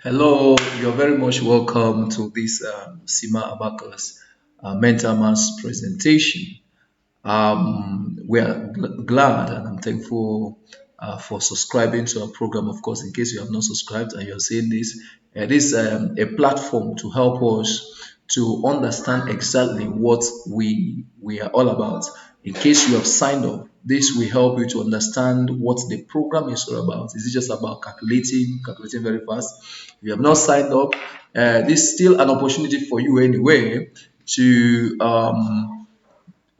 Hello, you're very much welcome to this SIMA Abacus mental mass presentation. We are glad and I'm thankful for subscribing to our program. Of course, in case you have not subscribed and you're seeing this, it is a platform to help us to understand exactly what we are all about. In case you have signed up, this will help you to understand what the program is all about. Is it just about calculating very fast? If you have not signed up, this is still an opportunity for you anyway to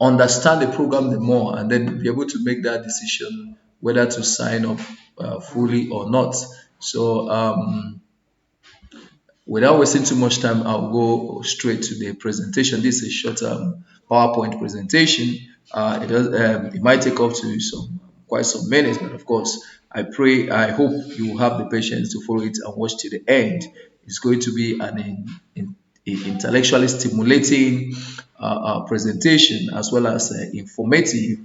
understand the program the more and then be able to make that decision whether to sign up fully or not. So without wasting too much time, I'll go straight to the presentation. This is a short PowerPoint presentation. It might take up to quite some minutes, but of course, I hope you will have the patience to follow it and watch to the end. It's going to be an intellectually stimulating presentation as well as informative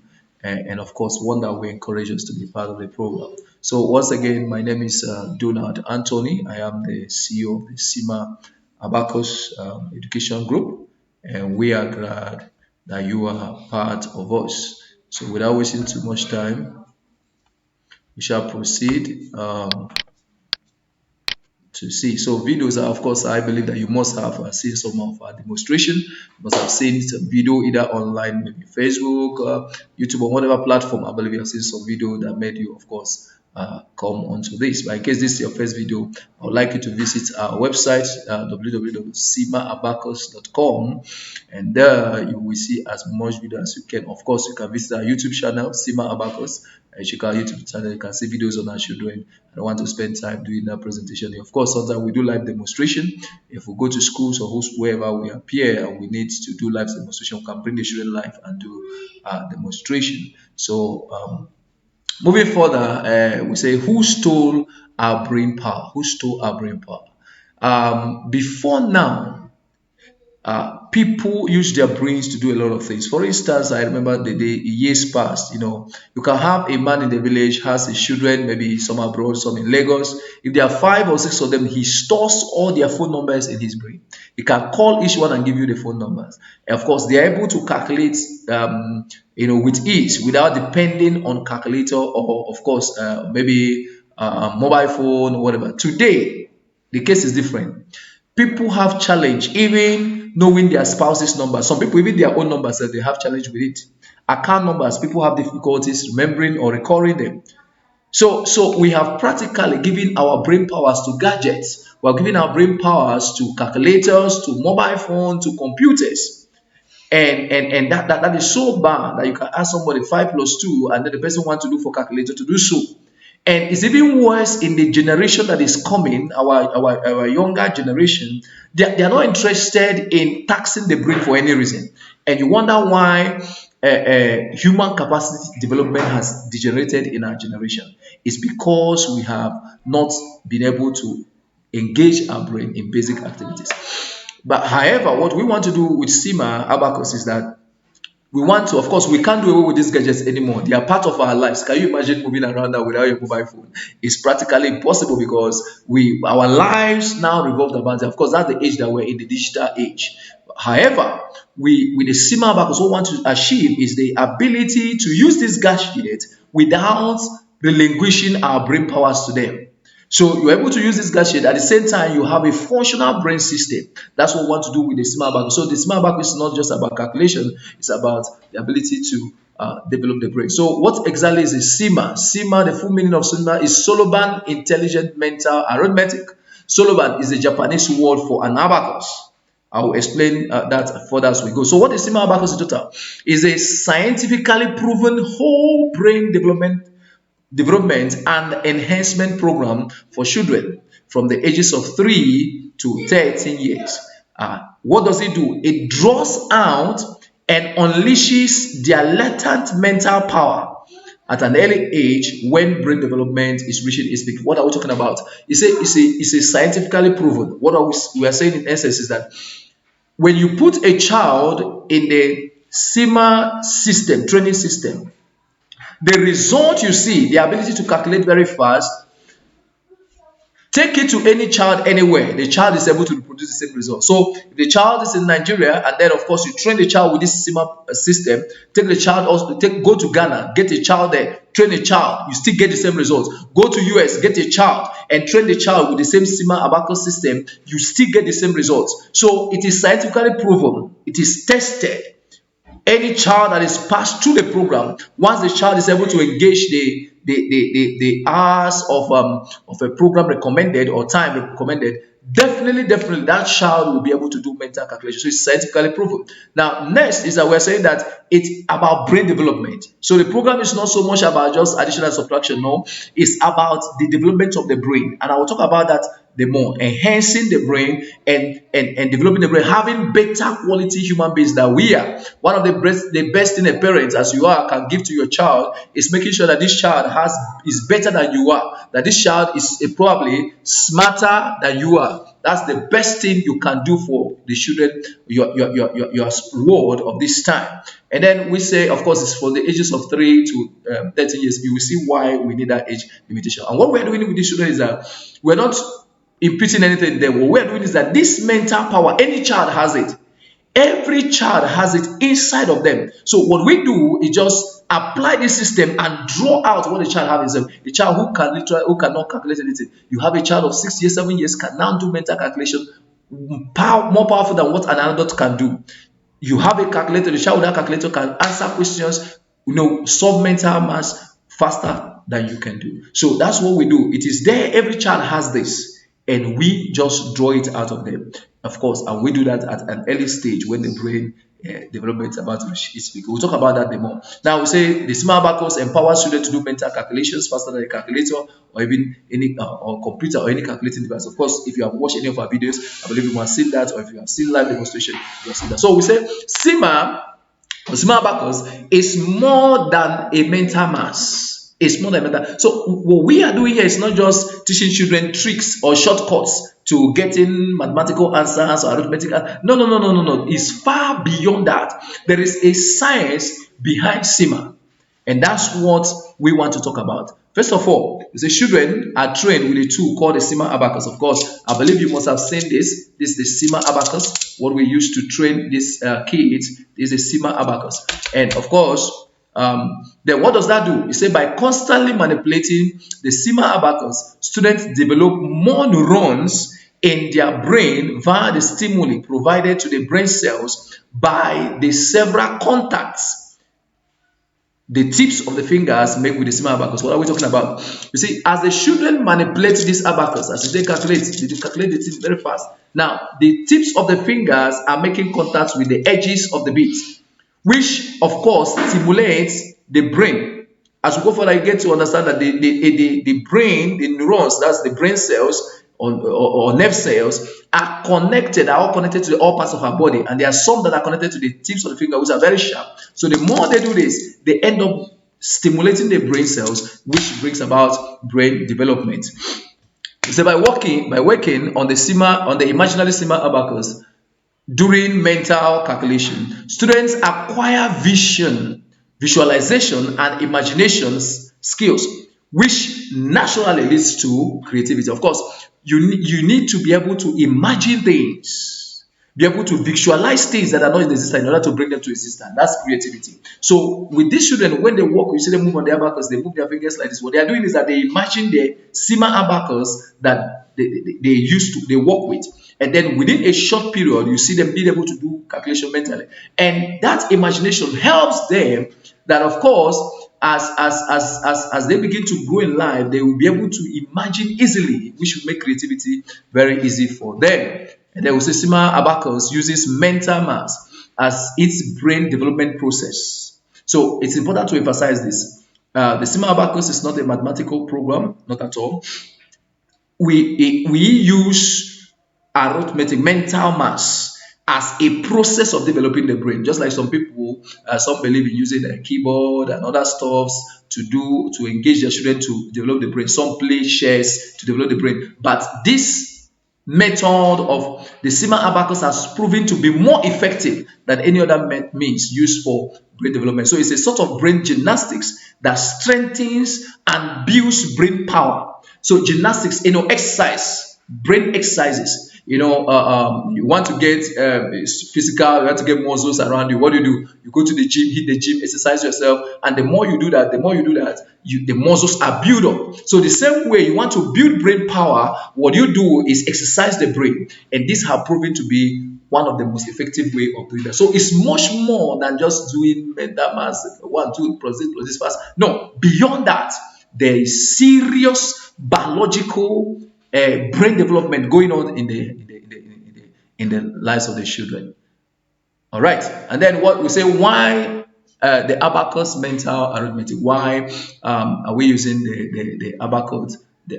and of course one that will encourage us to be part of the program. So once again, my name is Donald Anthony. I am the CEO of the SIMA Abacus Education Group, and we are glad that you are part of us. So without wasting too much time, we shall proceed to see. So videos are, of course, I believe that you must have seen some of our demonstration. You must have seen some video either online, maybe Facebook, YouTube, or whatever platform. I believe you have seen some video that made you, of course, come onto this. But in case this is your first video, I would like you to visit our website, www.simaabacus.com, and there you will see as much video as you can. Of course, you can visit our YouTube channel, SIMA Abacus. Check our YouTube channel. You can see videos on our children. I don't want to spend time doing that presentation. Of course, sometimes we do live demonstration. If we go to schools or wherever we appear and we need to do live demonstration, we can bring the children live and do demonstration. So moving further, we say, who stole our brain power? Who stole our brain power? Before now, people use their brains to do a lot of things. For instance, I remember the years past, you can have a man in the village, has his children, maybe some abroad, some in Lagos. If there are 5 or 6 of them, he stores all their phone numbers in his brain. He can call each one and give you the phone numbers. And of course, they are able to calculate, with ease without depending on calculator or, of course, maybe mobile phone or whatever. Today, the case is different. People have challenge even knowing their spouse's number. Some people, even their own numbers, they have challenge with it. Account numbers, people have difficulties remembering or recalling them. So we have practically given our brain powers to gadgets. We are giving our brain powers to calculators, to mobile phones, to computers. And that is so bad that you can ask somebody 5 plus 2, and then the person wants to do for calculator to do so. And it's even worse in the generation that is coming, our younger generation. They are not interested in taxing the brain for any reason. And you wonder why human capacity development has degenerated in our generation. It's because we have not been able to engage our brain in basic activities. But however, what we want to do with SIMA Abacus is that we want to, of course, we can't do away with these gadgets anymore. They are part of our lives. Can you imagine moving around that without your mobile phone? It's practically impossible because our lives now revolve about it. Of course, that's the age that we're in, the digital age. However, with the SIMA Abacus, what we want to achieve is the ability to use this gadget without relinquishing our brain powers to them. So you're able to use this gadget at the same time you have a functional brain system. That's what we want to do with the SIMA Abacus. So the SIMA Abacus is not just about calculation; it's about the ability to develop the brain. So what exactly is a SIMA? SIMA, the full meaning of SIMA is Soloban Intelligent Mental Arithmetic. Soloban is a Japanese word for an abacus. I will explain that further as we go. So what is SIMA Abacus in total? Is a scientifically proven whole brain development and enhancement program for children from the ages of 3 to 13 years. What does it do? It draws out and unleashes their latent mental power at an early age when brain development is reaching its peak. What are we talking about? It's a scientifically proven. What we are saying in essence is that when you put a child in the SIMA system, training system, the result you see, the ability to calculate very fast, Take it to any child anywhere, the child is able to reproduce the same result. So if the child is in Nigeria, and then of course you train the child with this SIMA system, take the child also, go to Ghana, get a child there, train a child, you still get the same results. Go to US, get a child and train the child with the same SIMA Abacus system, you still get the same results. So it is scientifically proven, it is tested. Any child that is passed through the program, once the child is able to engage the hours of a program recommended or time recommended, definitely that child will be able to do mental calculation. So it's scientifically proven. Now next is that we're saying that it's about brain development. So the program is not so much about just addition and subtraction. No, it's about the development of the brain, and I will talk about that the more, enhancing the brain and developing the brain, having better quality human beings that we are. One of the best thing a parent, as you are, can give to your child is making sure that this child is better than you are, that this child is probably smarter than you are. That's the best thing you can do for the children, your reward of this time. And then we say, of course, it's for the ages of 3 to 13 years. You will see why we need that age limitation. And what we're doing with these children is that we're not imputing anything in them. What we're doing is that this mental power, any child has it. Every child has it inside of them. So what we do is just apply this system and draw out what the child has in himself. A child who cannot calculate anything. You have a child of 6 years, 7 years can now do mental calculation more powerful than what an adult can do. You have a calculator. The child with that calculator can answer questions, solve mental maths faster than you can do. So that's what we do. It is there. Every child has this. And we just draw it out of them, of course, and we do that at an early stage when the brain development is about to reach its peak. We'll talk about that more. Now we say the SIMA Abacus empowers students to do mental calculations faster than a calculator or even any or computer or any calculating device. Of course, if you have watched any of our videos, I believe you must have seen that, or if you have seen live demonstration, you have seen that. So we say SIMA Abacus is more than a mental mass. It's more than mental. So what we are doing here is not just teaching children tricks or shortcuts to getting mathematical answers or arithmetic. No. It's far beyond that. There is a science behind SIMA, and that's what we want to talk about. First of all, the children are trained with a tool called the SIMA Abacus. Of course, I believe you must have seen this. This is the SIMA Abacus. What we use to train these kids is the SIMA Abacus, and of course. Then what does that do? You say by constantly manipulating the SIMA Abacus, students develop more neurons in their brain via the stimuli provided to the brain cells by the several contacts the tips of the fingers make with the SIMA Abacus. What are we talking about? You see, as the children manipulate this abacus, as they calculate the thing very fast. Now, the tips of the fingers are making contact with the edges of the beads, which of course stimulates the brain. As we go further, you get to understand that the brain, the neurons, that's the brain cells or nerve cells, are all connected to all parts of our body, and there are some that are connected to the tips of the finger, which are very sharp. So the more they do this, they end up stimulating the brain cells, which brings about brain development. So by working on the imaginary SIMA Abacus, during mental calculation, students acquire visualization, and imagination skills, which naturally leads to creativity. Of course, you need to be able to imagine things, be able to visualize things that are not in existence in order to bring them to existence. That's creativity. So with these children, when they walk, you see them move on the abacus, they move their fingers like this. What they are doing is that they imagine the SIMA Abacus that they work with. And then within a short period, you see them being able to do calculation mentally. And that imagination helps them that, of course, as they begin to grow in life, they will be able to imagine easily, which will make creativity very easy for them. And then we say SIMA Abacus uses mental maths as its brain development process. So it's important to emphasize this. The SIMA Abacus is not a mathematical program, not at all. We use arithmetic, mental maths, as a process of developing the brain. Just like some people, some believe in using a keyboard and other stuffs to engage their children to develop the brain. Some play chess to develop the brain. But this method of the SIMA Abacus has proven to be more effective than any other means used for brain development. So it's a sort of brain gymnastics that strengthens and builds brain power. So gymnastics, exercise, brain exercises. You want to get physical, you want to get muscles around you. What do? You go to the gym, hit the gym, exercise yourself, and the more you do that, the muscles are built up. So the same way you want to build brain power, what you do is exercise the brain, and this have proven to be one of the most effective way of doing that. So it's much more than just doing mental mass, 1, 2, plus this fast. No, beyond that, there is serious biological brain development going on in the lives of the children. All right, and then what we say, why the abacus mental arithmetic? Why are we using the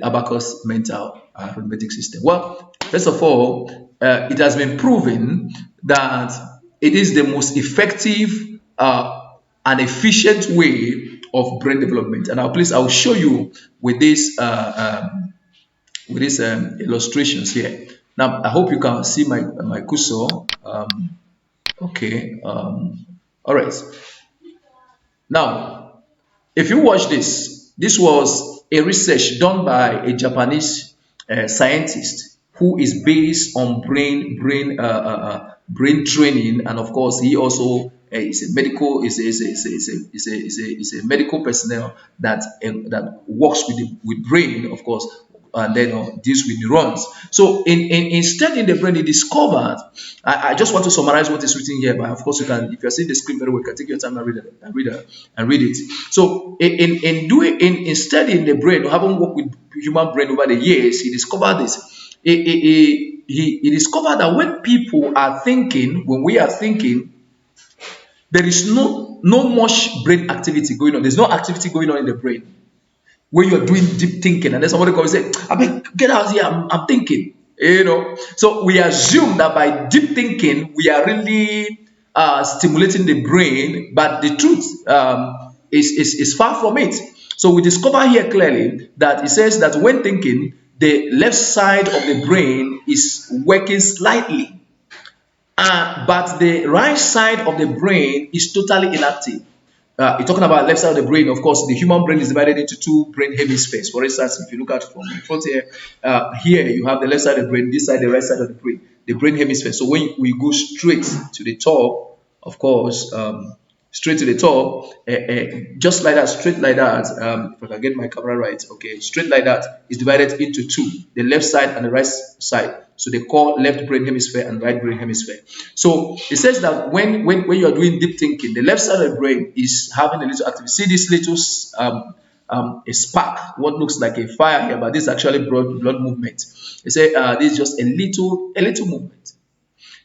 abacus mental arithmetic system? Well, first of all, it has been proven that it is the most effective and efficient way of brain development. And I'll show you with this illustrations here. Now, I hope you can see my cursor. Okay. All right. Now, if you watch this, this was a research done by a Japanese scientist who is based on brain training, and of course, he also is a medical is a medical personnel that works with brain, of course, and then deals with neurons. So in studying the brain, he discovered. I just want to summarize what is written here, but of course you can, if you're seeing the screen very well, you can take your time and read it. So in studying the brain, having worked with human brain over the years, he discovered this. He discovered that when we are thinking, there is no much brain activity going on. There's no activity going on in the brain when you're doing deep thinking, and then somebody comes and say, I mean, get out here, I'm thinking. So we assume that by deep thinking we are really stimulating the brain, but the truth is far from it. So we discover here clearly that it says that when thinking, the left side of the brain is working slightly, but the right side of the brain is totally inactive. You're talking about left side of the brain. Of course, the human brain is divided into two brain hemispheres. For instance, if you look at from the front here, here you have the left side of the brain, this side the right side of the brain hemisphere. So when we go straight to the top, of course, straight to the top, just like that, straight like that. If I can get my camera right, okay, straight like that is divided into two: the left side and the right side. So they call left brain hemisphere and right brain hemisphere. So it says that when you are doing deep thinking, the left side of the brain is having a little activity. See this little a spark, what looks like a fire here, but this is actually blood movement. They say this is just a little movement.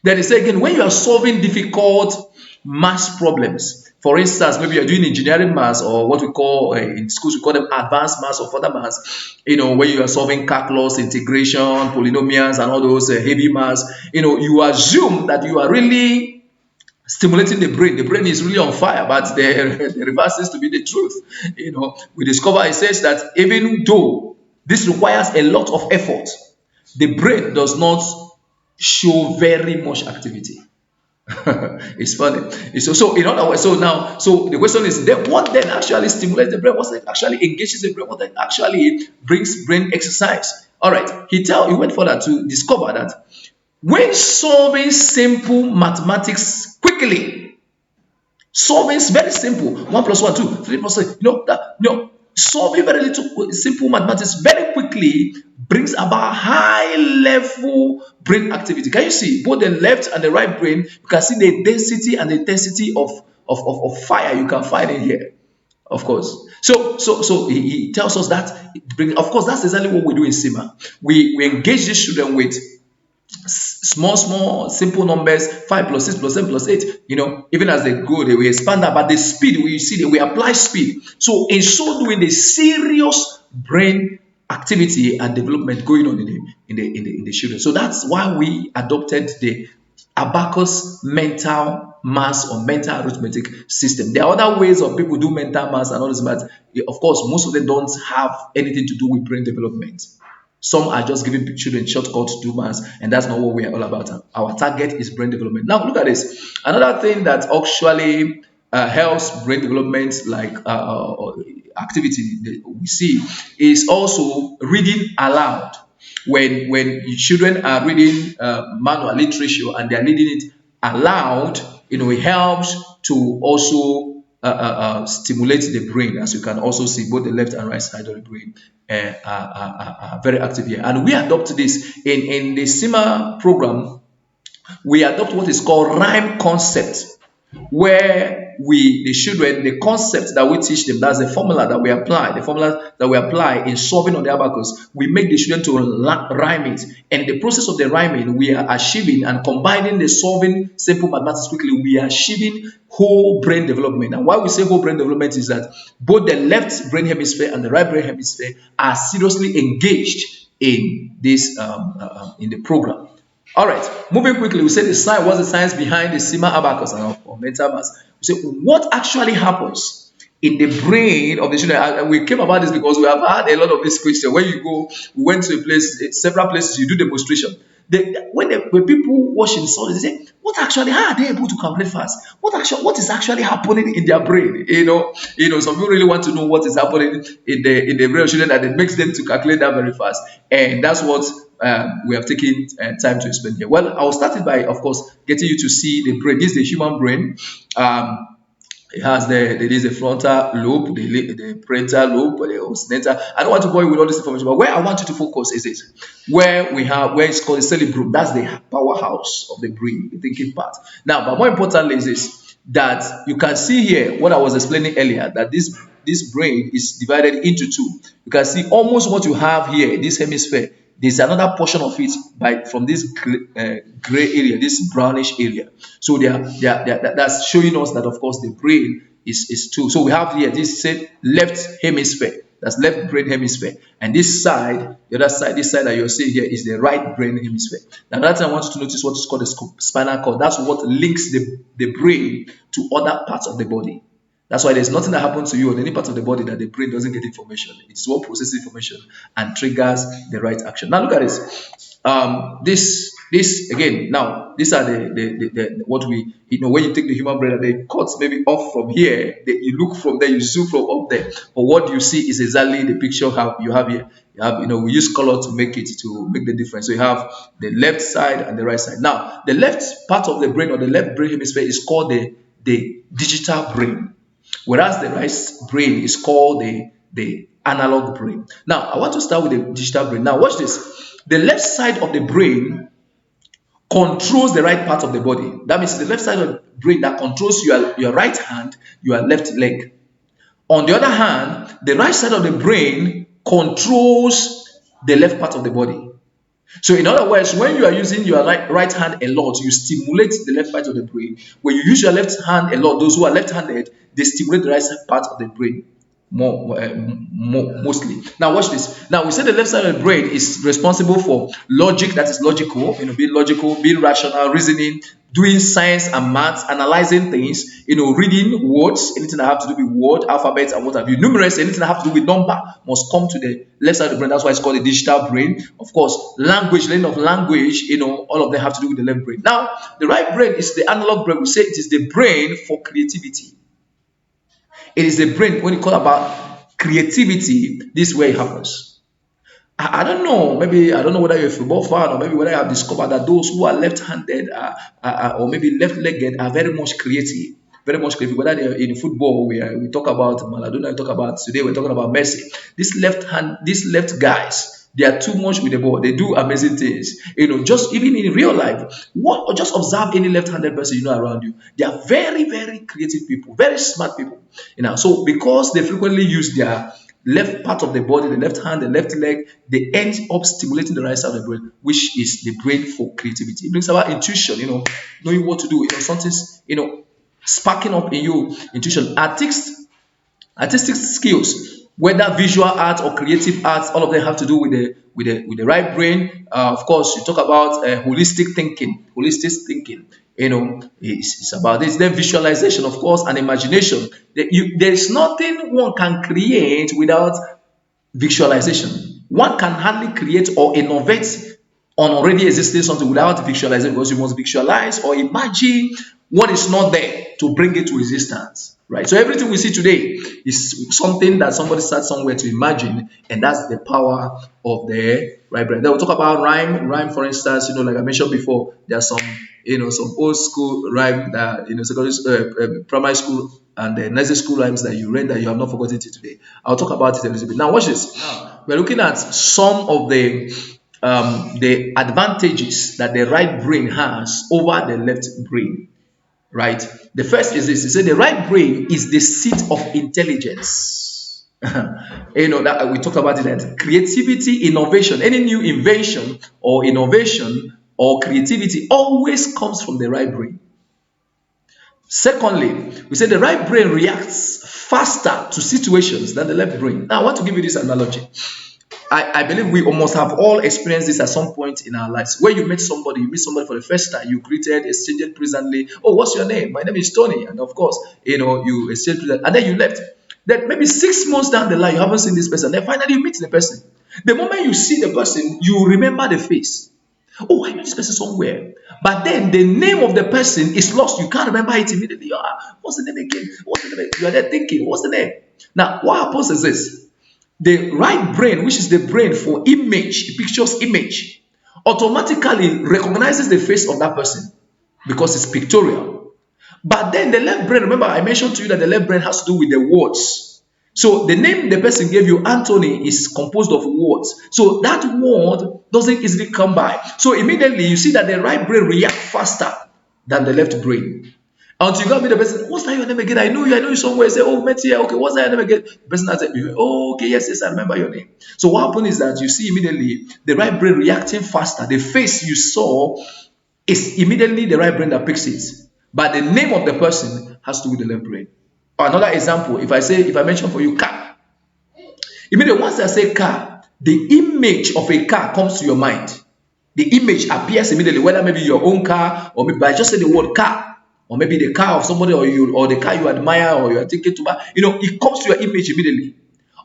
Then they say again, when you are solving difficult math problems, for instance, maybe you're doing engineering maths, or what we call in schools, we call them advanced maths or further maths, where you are solving calculus, integration, polynomials, and all those heavy maths, you assume that you are really stimulating the brain. The brain is really on fire, but the reverse is to be the truth. We discover, it says that even though this requires a lot of effort, the brain does not show very much activity. It's funny. So in other words, so the question is, then what then actually stimulates the brain? What actually engages the brain? What then actually brings brain exercise? All right. He went further to discover that when solving simple mathematics quickly, solving is very simple. 1 plus 1, 2, 3 plus 3. Solving very little simple mathematics very quickly brings about high level brain activity. Can you see both the left and the right brain? You can see the density and the intensity of fire you can find in here, of course. So he tells us that of course that's exactly what we do in SIMA. We engage these children with small simple numbers, 5 plus 6 plus 7 plus 8. Even as they grow, they will expand that, but the speed we see that we apply speed. So in so doing, the serious brain activity and development going on in the children. So that's why we adopted the Abacus mental math or mental arithmetic system. There are other ways of people do mental math and all this, but of course most of them don't have anything to do with brain development. Some are just giving children shortcuts to do maths, and that's not what we are all about. Our target is brain development. Now, look at this. Another thing that actually helps brain development, like activity that we see is also reading aloud. When children are reading manual literature and they are reading it aloud, it helps to also stimulate the brain. As you can also see, both the left and right side of the brain are very active here. And we adopt this in the SIMA program. We adopt what is called rhyme concept, where the children, the concept that we teach them, that's the formula that we apply, in solving on the abacus. We make the children to rhyme it, and in the process of the rhyming, we are achieving and combining the solving simple mathematics quickly. We are achieving whole brain development. And why we say whole brain development is that both the left brain hemisphere and the right brain hemisphere are seriously engaged in this in the program. All right, moving quickly, we say the science. What's the science behind the SIMA Abacus or mental maths? We say what actually happens in the brain of the children. And we came about this because we have had a lot of this question. When you go, we went to a place, several places, you do demonstration. When people watching saw this, they say, "What actually? How are they able to calculate fast? What is actually happening in their brain?" Some people really want to know what is happening in the brain of children, that it makes them to calculate that very fast, and that's what we have taken time to explain here. Well, I will start it by, of course, getting you to see the brain. This is the human brain. It has there is a frontal lobe, the parental lobe, the occipital. I don't want to bore you with all this information, but where I want you to focus is it where it's called the cerebrum. That's the powerhouse of the brain, the thinking part. Now, but more importantly is this, that you can see here what I was explaining earlier, that this brain is divided into two. You can see almost what you have here, this hemisphere. There's another portion of it from this gray area, this brownish area. So that's showing us that, of course, the brain is two. So we have here this left hemisphere, that's left brain hemisphere, and this side, the other side, this side that you're seeing here is the right brain hemisphere. Now, that's I want you to notice what is called the spinal cord. That's what links the brain to other parts of the body. That's why there's nothing that happens to you on any part of the body that the brain doesn't get information. It's what processes information and triggers the right action. Now look at this. This again. Now these are the what we when you take the human brain and they cut maybe off from here. You look from there, you zoom from up there. But what you see is exactly the picture you have here. You have we use color to make the difference. So you have the left side and the right side. Now the left part of the brain, or the left brain hemisphere, is called the digital brain, whereas the right brain is called the analog brain. Now, I want to start with the digital brain. Now, watch this. The left side of the brain controls the right part of the body. That means the left side of the brain that controls your right hand, your left leg. On the other hand, the right side of the brain controls the left part of the body. So in other words, when you are using your right hand a lot, you stimulate the left part of the brain. When you use your left hand a lot, those who are left-handed, they stimulate the right part of the brain mostly. Now watch this. Now we say the left side of the brain is responsible for logic, that is logical, being logical, being rational, reasoning, doing science and maths, analyzing things, reading words, anything that have to do with word, alphabet, and what have you. Numerous, anything that have to do with number must come to the left side of the brain. That's why it's called the digital brain. Of course, language, learning of language, all of them have to do with the left brain. Now, the right brain is the analog brain. We say it is the brain for creativity. It is the brain, when you call about creativity, this way it happens. I don't know, maybe I don't know whether you're a football fan, or maybe whether you have discovered that those who are left-handed or maybe left-legged are very much creative. Very much creative. Whether they're in football, we talk about Maradona, we talk about today, we're talking about Messi. These left guys, they are too much with the ball. They do amazing things. Just even in real life, just observe any left-handed person around you. They are very, very creative people, very smart people. So because they frequently use their left part of the body, the left hand, the left leg, they end up stimulating the right side of the brain, which is the brain for creativity. It brings about intuition, knowing what to do, something's, sparking up in you, intuition, artistic skills, whether visual art or creative arts, all of them have to do with the right brain. Of course, you talk about holistic thinking. It's about this. Then visualization, of course, and imagination. There is nothing one can create without visualization. One can hardly create or innovate on already existing something without visualizing, because you must visualize or imagine what is not there to bring it to existence. right? So everything we see today is something that somebody sat somewhere to imagine, and that's the power of the right brain. Then we'll talk about rhyme. Rhyme, for instance, like I mentioned before, there are some, some old school rhyme that, secondary, primary school and the nursery school rhymes that you read that you have not forgotten till today. I'll talk about it a little bit. Now, watch this. Now, we're looking at some of the advantages that the right brain has over the left brain, right? The first is this. It said the right brain is the seat of intelligence. That we talked about it, that creativity, innovation, any new invention or innovation or creativity always comes from the right brain. Secondly, we say the right brain reacts faster to situations than the left brain. Now, I want to give you this analogy. I believe we almost have all experienced this at some point in our lives. Where you meet somebody for the first time, you greeted, exchanged presently. Oh, what's your name? My name is Tony. And of course, you exchanged present, and then you left. Then maybe 6 months down the line, you haven't seen this person. Then finally you meet the person. The moment you see the person, you remember the face. Oh, I know this person somewhere. But then the name of the person is lost. You can't remember it immediately. What's the name again? What's the name? You are there thinking, what's the name? Now, what happens is this. The right brain, which is the brain for image, it pictures image, automatically recognizes the face of that person because it's pictorial. But then the left brain, remember I mentioned to you that the left brain has to do with the words. So the name the person gave you, Anthony, is composed of words. So that word doesn't easily come by. So immediately you see that the right brain reacts faster than the left brain. Until you go meet the person, what's that your name again? I know you somewhere. Say, oh, met here. Okay, what's that your name again? The person has said, oh, okay, yes, I remember your name. So what happened is that you see immediately the right brain reacting faster. The face you saw is immediately the right brain that picks it. But the name of the person has to do with the left brain. Another example, if I mention for you car, immediately once I say car, the image of a car comes to your mind. The image appears immediately, whether maybe your own car or maybe I just say the word car. Or maybe the car of somebody or the car you admire or you are thinking to buy, it comes to your image immediately.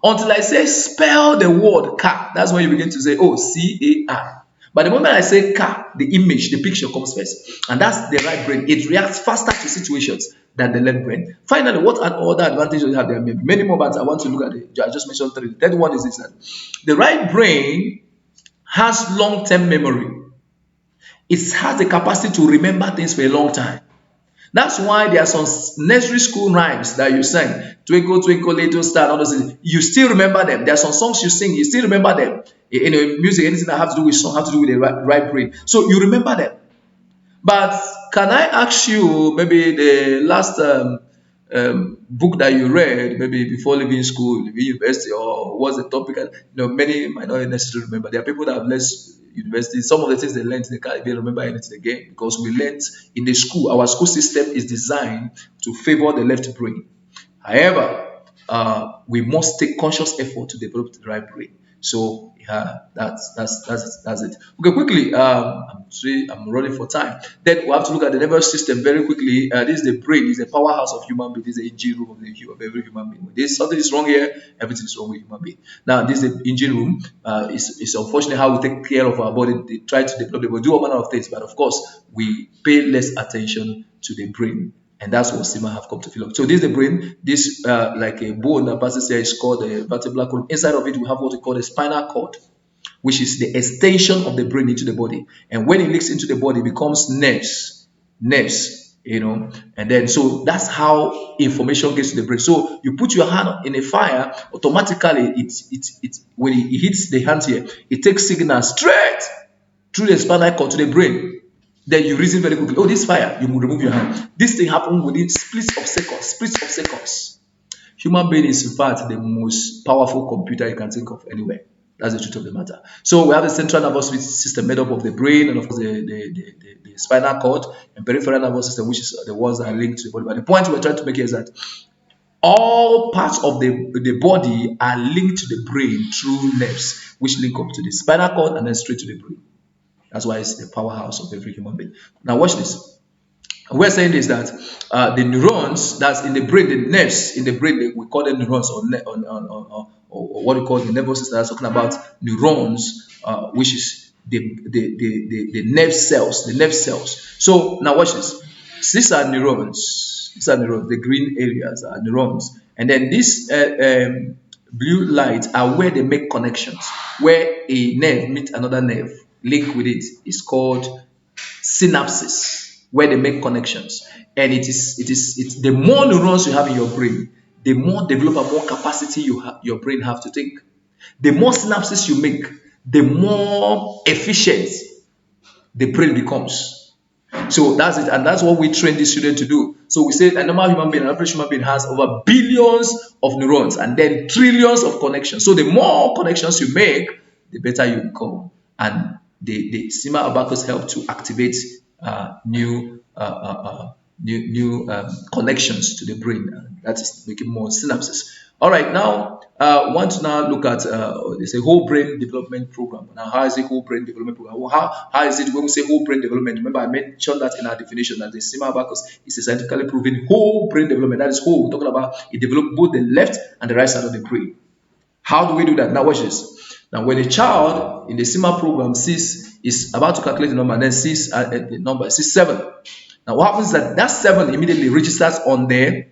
Until I say spell the word car, that's when you begin to say, oh, C-A-R. But the moment I say car, the image, the picture comes first. And that's the right brain. It reacts faster to situations than the left brain. Finally, what other advantages you have? There are many more, but I want to look at it. I just mentioned three. The third one is this: that the right brain has long-term memory. It has the capacity to remember things for a long time. That's why there are some nursery school rhymes that you sing. Twinkle, twinkle, little star, all those things. You still remember them. There are some songs you sing, you still remember them. Music, anything that has to do with song, have to do with the right brain. So you remember them. But can I ask you, maybe the last book that you read, maybe before leaving school, leaving university, or what's the topic? Many might not necessarily remember. There are people that have left university. Some of the things they learned, they can't even remember anything again because we learned in the school. Our school system is designed to favor the left brain. However, we must take conscious effort to develop the right brain. So yeah, that's it. Okay, quickly. I'm running for time. Then we have to look at the nervous system very quickly. This is the brain. Is the powerhouse of human being. This is the engine room of every human being. When there's something is wrong here, everything is wrong with human being. Now, this is the engine room. It's unfortunately how we take care of our body. They try to develop. They will do all manner of things, but of course, we pay less attention to the brain. And that's what SIMA have come to fill up. So this is the brain. This like a bone that passes here is called the vertebral column. Inside of it, we have what we call the spinal cord, which is the extension of the brain into the body. And when it leaks into the body, it becomes nerves, and then so that's how information gets to the brain. So you put your hand in a fire, automatically it when it hits the hand here, it takes signal straight through the spinal cord to the brain. Then you reason very quickly, oh, this fire, you will remove your hand. This thing happens within splits of seconds. Human being is in fact the most powerful computer you can think of anywhere. That's the truth of the matter. So we have the central nervous system made up of the brain and of course the spinal cord and peripheral nervous system, which is the ones that are linked to the body. But the point we're trying to make here is that all parts of the body are linked to the brain through nerves, which link up to the spinal cord and then straight to the brain. That's why it's the powerhouse of every human being. Now watch this. We're saying this that the neurons that's in the brain, the nerves in the brain, we call them neurons or what we call the nervous system. That's talking about neurons, which is the nerve cells, So now watch this. These are neurons. These are neurons. The green areas are neurons. And then these blue lights are where they make connections. Where a nerve meets another nerve, link with it is called synapses, where they make connections. And it's the more neurons you have in your brain, the more develop and more capacity your brain have to think. The more synapses you make, the more efficient the brain becomes. So that's it, and that's what we train the student to do. So we say a normal human being, an average human being has over billions of neurons and then trillions of connections. So the more connections you make, the better you become. And the SIMA Abacus help to activate new connections to the brain. That is making more synapses. All right, now want to now look at it's a whole brain development program. Now, how is the whole brain development program? Well, how is it when we say whole brain development? Remember, I mentioned that in our definition that the SIMA Abacus is a scientifically proven whole brain development. That is whole. We're talking about it develops both the left and the right side of the brain. How do we do that? Now, watch this. Now, when a child in the SIMA program is about to calculate the number and then sees the number, sees 7. Now, what happens is that 7 immediately registers on the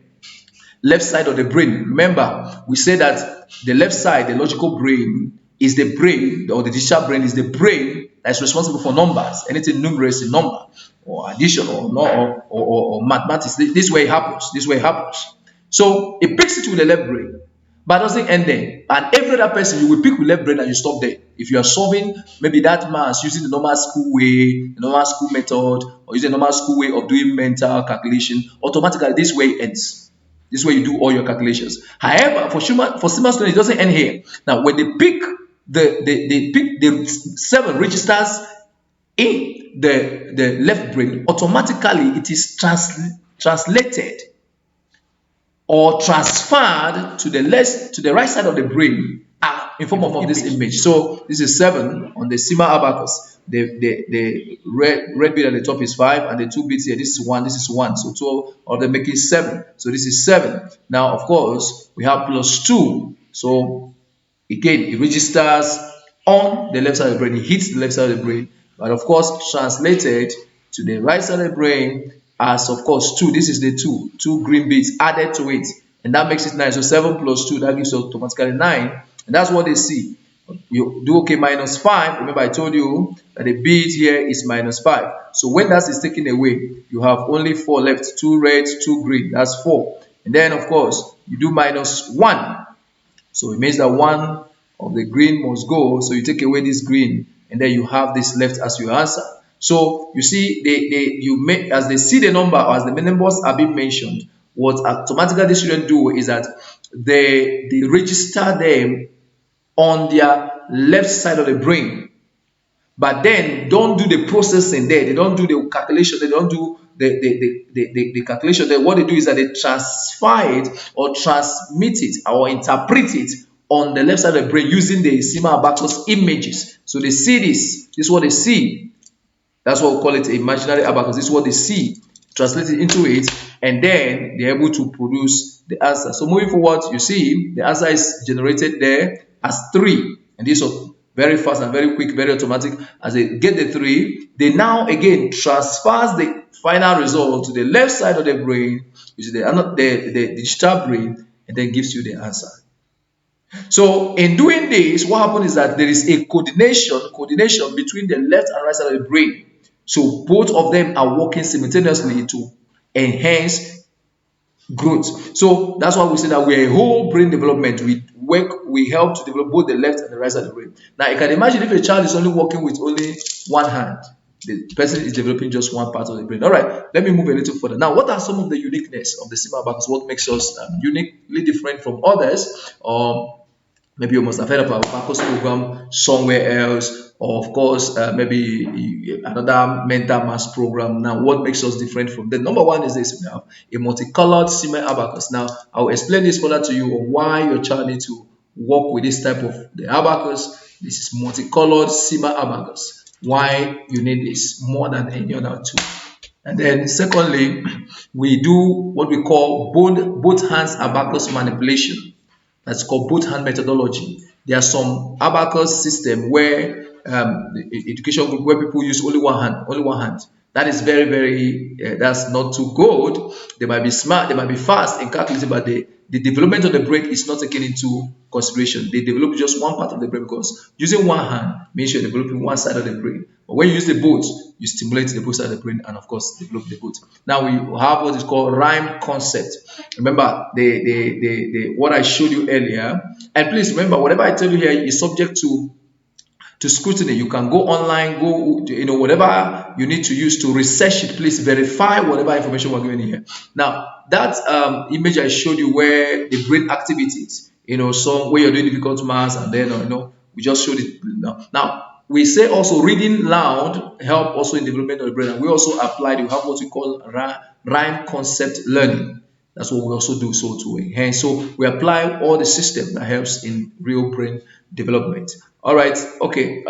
left side of the brain. Remember, we say that the left side, the logical brain, is the brain, or the digital brain is the brain that's responsible for numbers. Anything numerous in number, or addition, or mathematics. This way it happens. This way it happens. So it picks it with the left brain, but doesn't end there. And every other person, you will pick with left brain and you stop there. If you are solving maybe that math using the normal school way, the normal school method, or using the normal school way of doing mental calculation, automatically this way it ends. This is where you do all your calculations. However, for SIMA students, it doesn't end here. Now, when they pick the 7 registers in the left brain, automatically it is translated or transferred to the right side of the brain in form of this image. So this is 7 on the SIMA Abacus. The red bit at the top is 5, and the 2 bits here, this is 1, this is 1. So 2 of them making 7. So this is 7. Now, of course, we have plus 2. So again, it registers on the left side of the brain. It hits the left side of the brain, but of course, translated to the right side of the brain as, of course, 2. This is the 2 green bits added to it, and that makes it 9. So 7 plus 2, that gives us automatically 9, and that's what they see. You do okay, minus 5. Remember, I told you that the bit here is minus 5. So when that is taken away, you have only 4 left. 2 red, 2 green. That's 4. And then, of course, you do minus 1. So it means that 1 of the green must go. So you take away this green, and then you have this left as your answer. So you see, as they see the number, or as the numbers are being mentioned, what automatically the students do is that they register them on their left side of the brain, but then don't do the processing there. They don't do the calculation. They don't do the calculation there. What they do is that they transfer it or transmit it or interpret it on the left side of the brain using the SIMA Abacus images. So they see this. This is what they see. That's what we call it imaginary abacus. This is what they see. Translate it into it, and then they're able to produce the answer. So moving forward, you see the answer is generated there as 3, and this is very fast and very quick, very automatic. As they get the 3, they now again transfers the final result to the left side of the brain, which is the digital brain, and then gives you the answer. So in doing this, what happens is that there is a coordination between the left and right side of the brain. So both of them are working simultaneously to enhance growth. So that's why we say that we're a whole brain development. We help to develop both the left and the right side of the brain. Now you can imagine if a child is only working with only one hand, the person is developing just one part of the brain. All right, let me move a little further. Now, what are some of the uniqueness of the SIMA Abacus? What makes us uniquely different from others? Maybe you must have heard of our Abacus program somewhere else, or of course, maybe another mental maths program. Now, what makes us different from them? Number one is this: we have a multicolored SIMA Abacus. Now, I'll explain this further to you on why your child needs to work with this type of the abacus. This is multicolored SIMA Abacus. Why you need this more than any other tool. And then secondly, we do what we call both hands abacus manipulation. That's called both hand methodology. There are some abacus system where the education group where people use only one hand. That is very, very, that's not too good. They might be smart, they might be fast in calculating, but the development of the brain is not taken into consideration. They develop just one part of the brain because using one hand means you're developing one side of the brain. But when you use the both, you stimulate the both side of the brain and, of course, develop the both. Now we have what is called rhyme concept. Remember what I showed you earlier. And please remember, whatever I tell you here is subject to scrutiny. You can go online, go, whatever you need to use to research it. Please verify whatever information we're giving here. Now, that image I showed you where the brain activities, some where you're doing difficult maths, and then, we just showed it now. We say also reading loud help also in development of the brain, and we also applied. We have what we call rhyme concept learning. That's what we also do, so to enhance. So we apply all the system that helps in real brain development. All right, okay.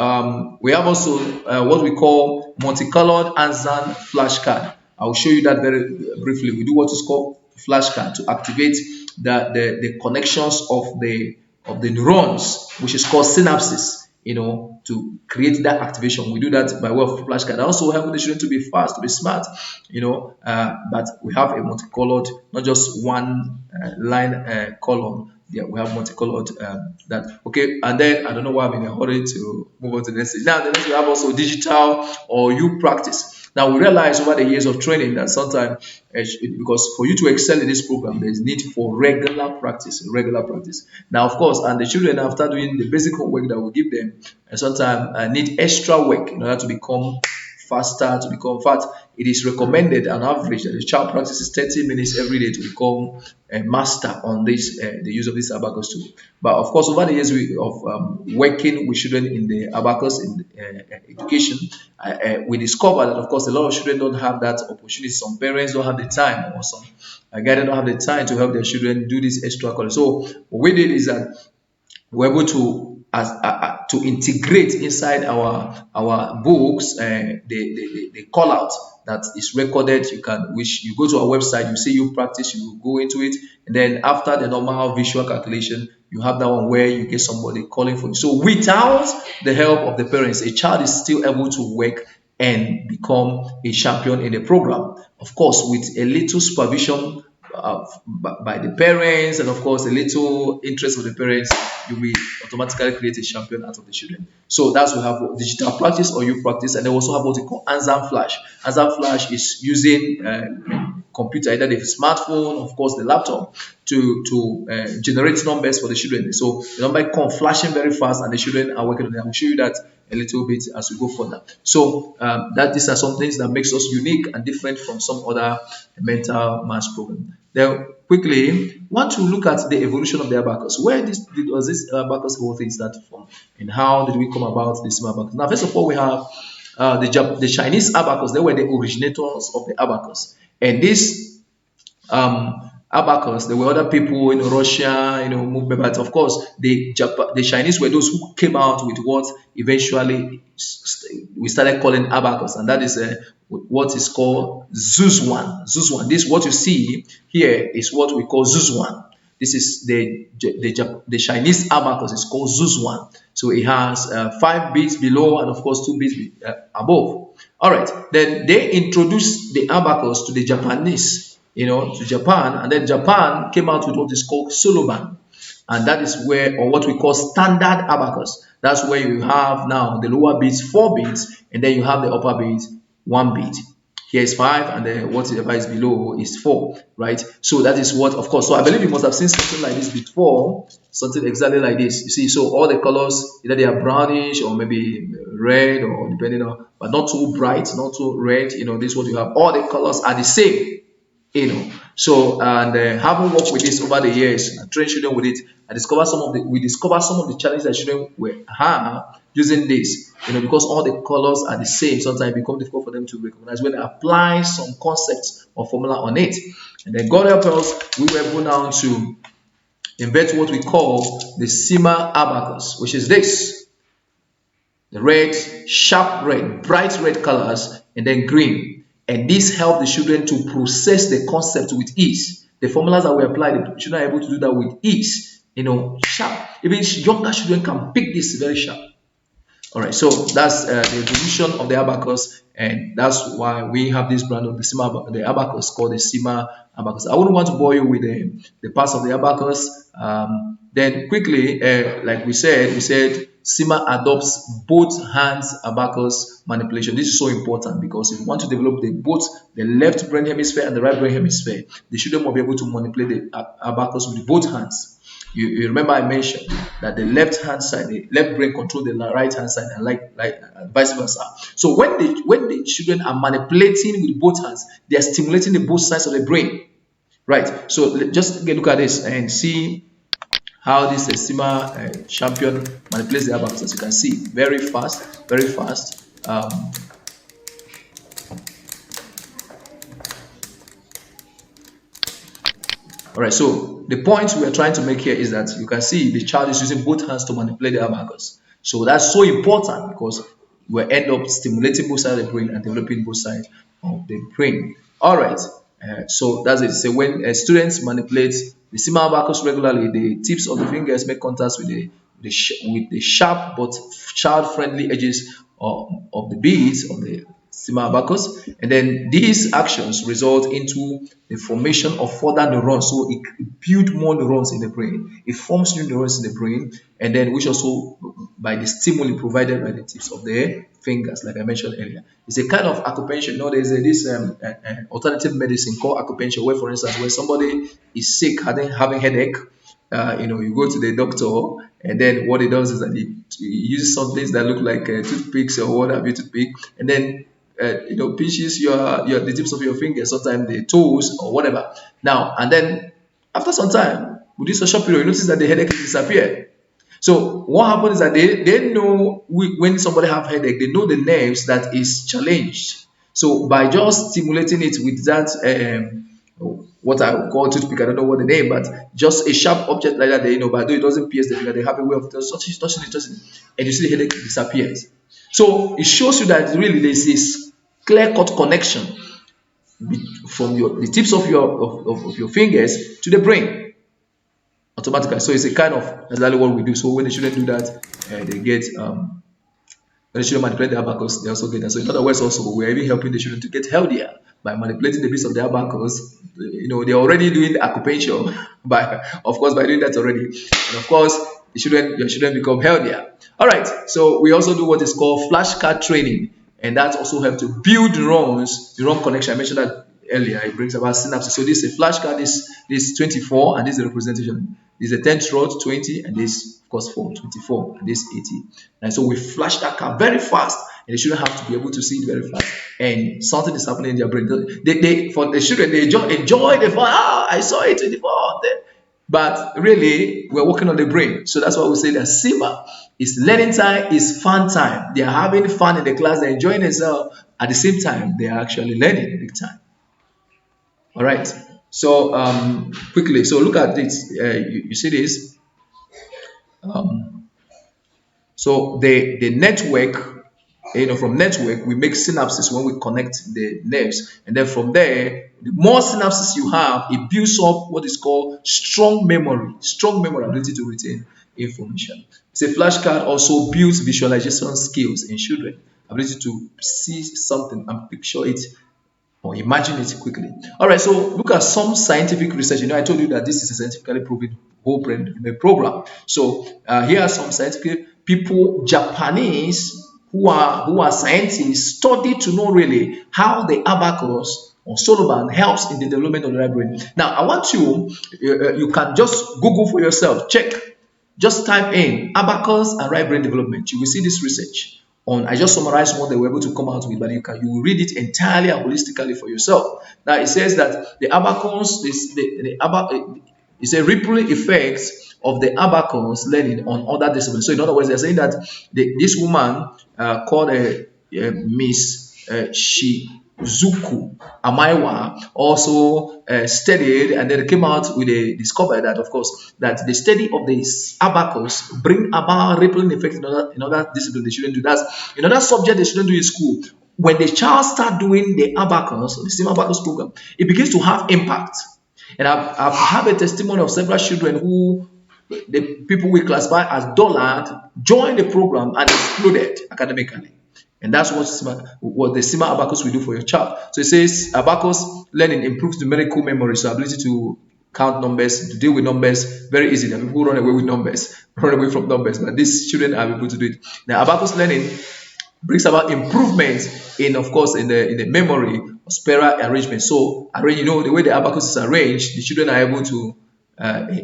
We have also what we call multicolored Anzan flashcard. I will show you that very briefly. We do what is called flashcard to activate the connections of the neurons, which is called synapses. To create that activation, we do that by way of flashcard. And also help the children to be fast, to be smart. But we have a multicolored, not just one line column. Yeah, we have multicolored that. Okay, and then I don't know why I'm in a hurry to move on to the next stage. Now, the next we have also digital or you practice. Now we realize over the years of training that sometimes, because for you to excel in this program, there's need for regular practice. Now, of course, and the children, after doing the basic homework that we give them, sometimes need extra work in order to become faster, to become fat. It is recommended on average that the child practices 30 minutes every day to become a master on this, the use of this abacus tool. But of course, over the years of working with children in the abacus in education, we discovered that, of course, a lot of children don't have that opportunity. Some parents don't have the time, or some guardians don't have the time to help their children do this extra college. So what we did is that we're able to integrate inside our books the call out that is recorded. You go to our website, you see you practice, you go into it, and then after the normal visual calculation, you have that one where you get somebody calling for you. So without the help of the parents, a child is still able to work and become a champion in the program. Of course, with a little supervision by the parents, and of course a little interest of the parents, you will automatically create a champion out of the children. So that's we have digital practice or you practice, and they also have what we call Anzan Flash. Anzan Flash is using computer, either the smartphone, of course the laptop, to generate numbers for the children. So the number come flashing very fast, and the children are working on it. I will show you that a little bit as we go further. So that these are some things that makes us unique and different from some other mental math program. Then quickly want to look at the evolution of the abacus. Where was this abacus whole thing start from, and how did we come about the SIMA Abacus? Now, first of all, we have the Chinese abacus. They were the originators of the abacus, and this abacus, there were other people in Russia, movement, but of course the Chinese were those who came out with what eventually we started calling abacus, and that is what is called Zuzwan. This what you see here is what we call Zuzwan. This is the Chinese abacus. It's called Zuzwan. So it has 5 beats below and of course 2 beats above. All right. Then they introduced the abacus to the Japanese, to Japan, and then Japan came out with what is called Soloban, and that is where, or what we call standard abacus. That's where you have now the lower beats 4 beats, and then you have the upper beats 1 beat. Here is 5, and then whatever is below is 4, right? So that is what, of course. So I believe you must have seen something like this before, something exactly like this. You see, so all the colors, either they are brownish or maybe red, or depending on, but not too bright, not too red. This is what you have. All the colors are the same. So, and having worked with this over the years and trained children with it, we discovered some of the challenges that children have using this, because all the colors are the same. Sometimes it becomes difficult for them to recognize when they apply some concepts or formula on it. And then God help us, we were able now to invent what we call the SIMA Abacus, which is this: the red, sharp red, bright red colors, and then green. And this helps the children to process the concept with ease. The formulas that we apply, the children are able to do that with ease. Sharp. Even younger children can pick this very sharp. All right, so that's the evolution of the abacus, and that's why we have this brand of the the abacus called the SIMA Abacus. I wouldn't want to bore you with the parts of the abacus. Then quickly, like we said SIMA adopts both hands abacus manipulation. This is so important because if you want to develop both the left brain hemisphere and the right brain hemisphere, the children will be able to manipulate the abacus with both hands. You remember I mentioned that the left hand side, the left brain control the right hand side, and vice versa. So when the children are manipulating with both hands, they are stimulating the both sides of the brain, right? So just take a look at this and see how this SIMA champion manipulates the abacus. As you can see, very fast, very fast. All right, so the point we are trying to make here is that you can see the child is using both hands to manipulate the abacus. So that's so important because we end up stimulating both sides of the brain and developing both sides of the brain. All right, so that's it. So when students manipulate the SIMA abacus regularly, the tips of the fingers make contact with with the sharp but child-friendly edges of the beads of the SIMA abacus, and then these actions result into the formation of further neurons. So it builds more neurons in the brain. It forms new neurons in the brain, and then which also by the stimuli provided by the tips of the fingers, like I mentioned earlier. It's a kind of acupuncture. You know, there's this alternative medicine called acupuncture, where, for instance, when somebody is sick, having headache, you go to the doctor, and then what he does is that he uses some things that look like toothpicks or what have you, toothpick, and then pinches the tips of your fingers, sometimes the toes or whatever. Now and then, after some time, with this short period, you notice that the headache disappeared. So what happens is that they know when somebody have headache, they know the nerves that is challenged. So by just stimulating it with that what I would call toothpick, I don't know what the name, but just a sharp object like that, but though it doesn't pierce the finger, they have a way of just touching it, and you see the headache disappears. So it shows you that really there's this clear-cut connection from the tips of your fingers to the brain automatically. So it's a kind of exactly what we do. So when the children do that, they get when the children manipulate the abacus, they also get that. So in other words, also we're even helping the children to get healthier by manipulating the bits of the abacus. They're already doing the acupuncture, by of course by doing that already, and of course your children become healthier. All right. So we also do what is called flashcard training, and that also helps to build neurons, neuron connection. I mentioned that earlier. It brings about synapses. So this is a flashcard. This 24, and this is the representation. This is a 10th rod 20, and this of course 24, and this 80. And so we flash that card very fast, and the children have to be able to see it very fast. And something is happening in their brain. For the children, they enjoy the fun. I saw it 24. But really, we're working on the brain. So that's why we say that SIMA is learning time, is fun time. They are having fun in the class, they're enjoying themselves. At the same time, they are actually learning big time. All right. So quickly, so look at this. You see this. So the network, from network we make synapses when we connect the nerves, and then from there, the more synapses you have, it builds up what is called strong memory ability to retain information. It's a flashcard also builds visualization skills in children, ability to see something and picture it or imagine it quickly. All right, so look at some scientific research. I told you that this is a scientifically proven whole brain program. So here are some scientific people, Japanese who are scientists, study to know really how the abacus or soloban helps in the development of the right brain. Now, I want you can just Google for yourself, check, just type in abacus and right brain development. You will see this research. I just summarized what they were able to come out with, but you will read it entirely and holistically for yourself. Now it says that the abacus is a ripple effect of the abacus learning on other disciplines. So in other words, they're saying that this woman called Miss Shizuku Amaiwa also studied, and then came out with a discovery that, of course, that the study of this abacus bring about rippling effect in other disciplines they shouldn't do. That's in other subject they shouldn't do in school. When the child start doing the abacus, the SIMA abacus program, it begins to have impact. And I've had a testimony of several children who the people we classify as dullard joined the program and exploded academically. And that's what the SIMA Abacus will do for your child. So it says Abacus learning improves numerical memory, so ability to count numbers, to deal with numbers, very easy. There are people who run away with numbers, run away from numbers, but these children are able to do it. Now, Abacus learning brings about improvements in, of course, in the memory or spiral arrangement. So, the way the abacus is arranged, the children are able to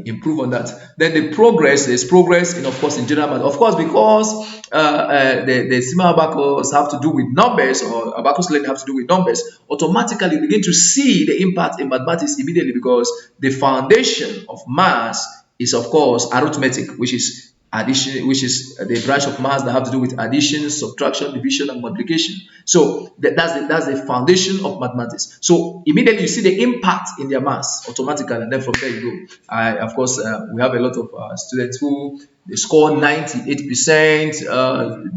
improve on that. Then the progress is progress in, of course, in general math. Of course, because the SIMA abacus have to do with numbers, or abacus learning have to do with numbers, automatically you begin to see the impact in mathematics immediately, because the foundation of math is, of course, arithmetic, which is addition, which is the branch of maths that have to do with addition, subtraction, division, and multiplication. So that's the foundation of mathematics. So immediately you see the impact in their maths automatically, and then from there you go. Of course, we have a lot of students who they score 98%,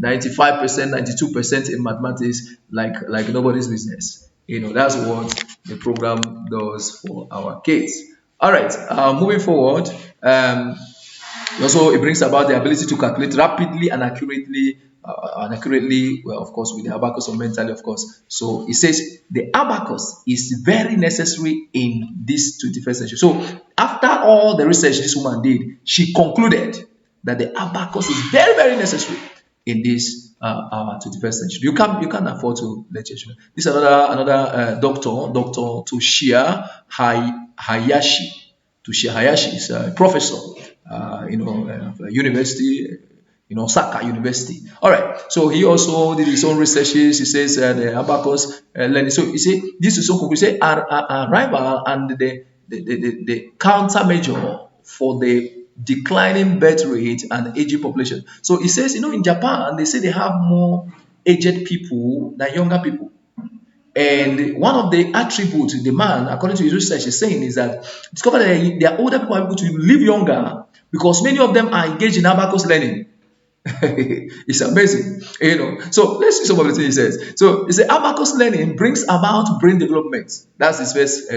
95%, 92% in mathematics, like nobody's business. That's what the program does for our kids. All right, moving forward. Also, it brings about the ability to calculate rapidly and accurately, well, of course, with the abacus or mentally, of course. So it says the abacus is very necessary in this 21st century. So after all the research this woman did, she concluded that the abacus is very, very necessary in this 21st century. You can't afford to let your children. This is another doctor, Dr. Toshia Hayashi. Toshia Hayashi is a professor, university, Osaka University. All right. So he also did his own researches. He says the abacus learning. So you see, this is so cool. We say arrival and the countermeasure for the declining birth rate and aging population. So he says, in Japan, they say they have more aged people than younger people. And one of the attributes the man, according to his research, is saying is that discover that their older people are able to live younger because many of them are engaged in abacus learning. It's amazing, So let's see some of the things he says. So he said abacus learning brings about brain development. That's his first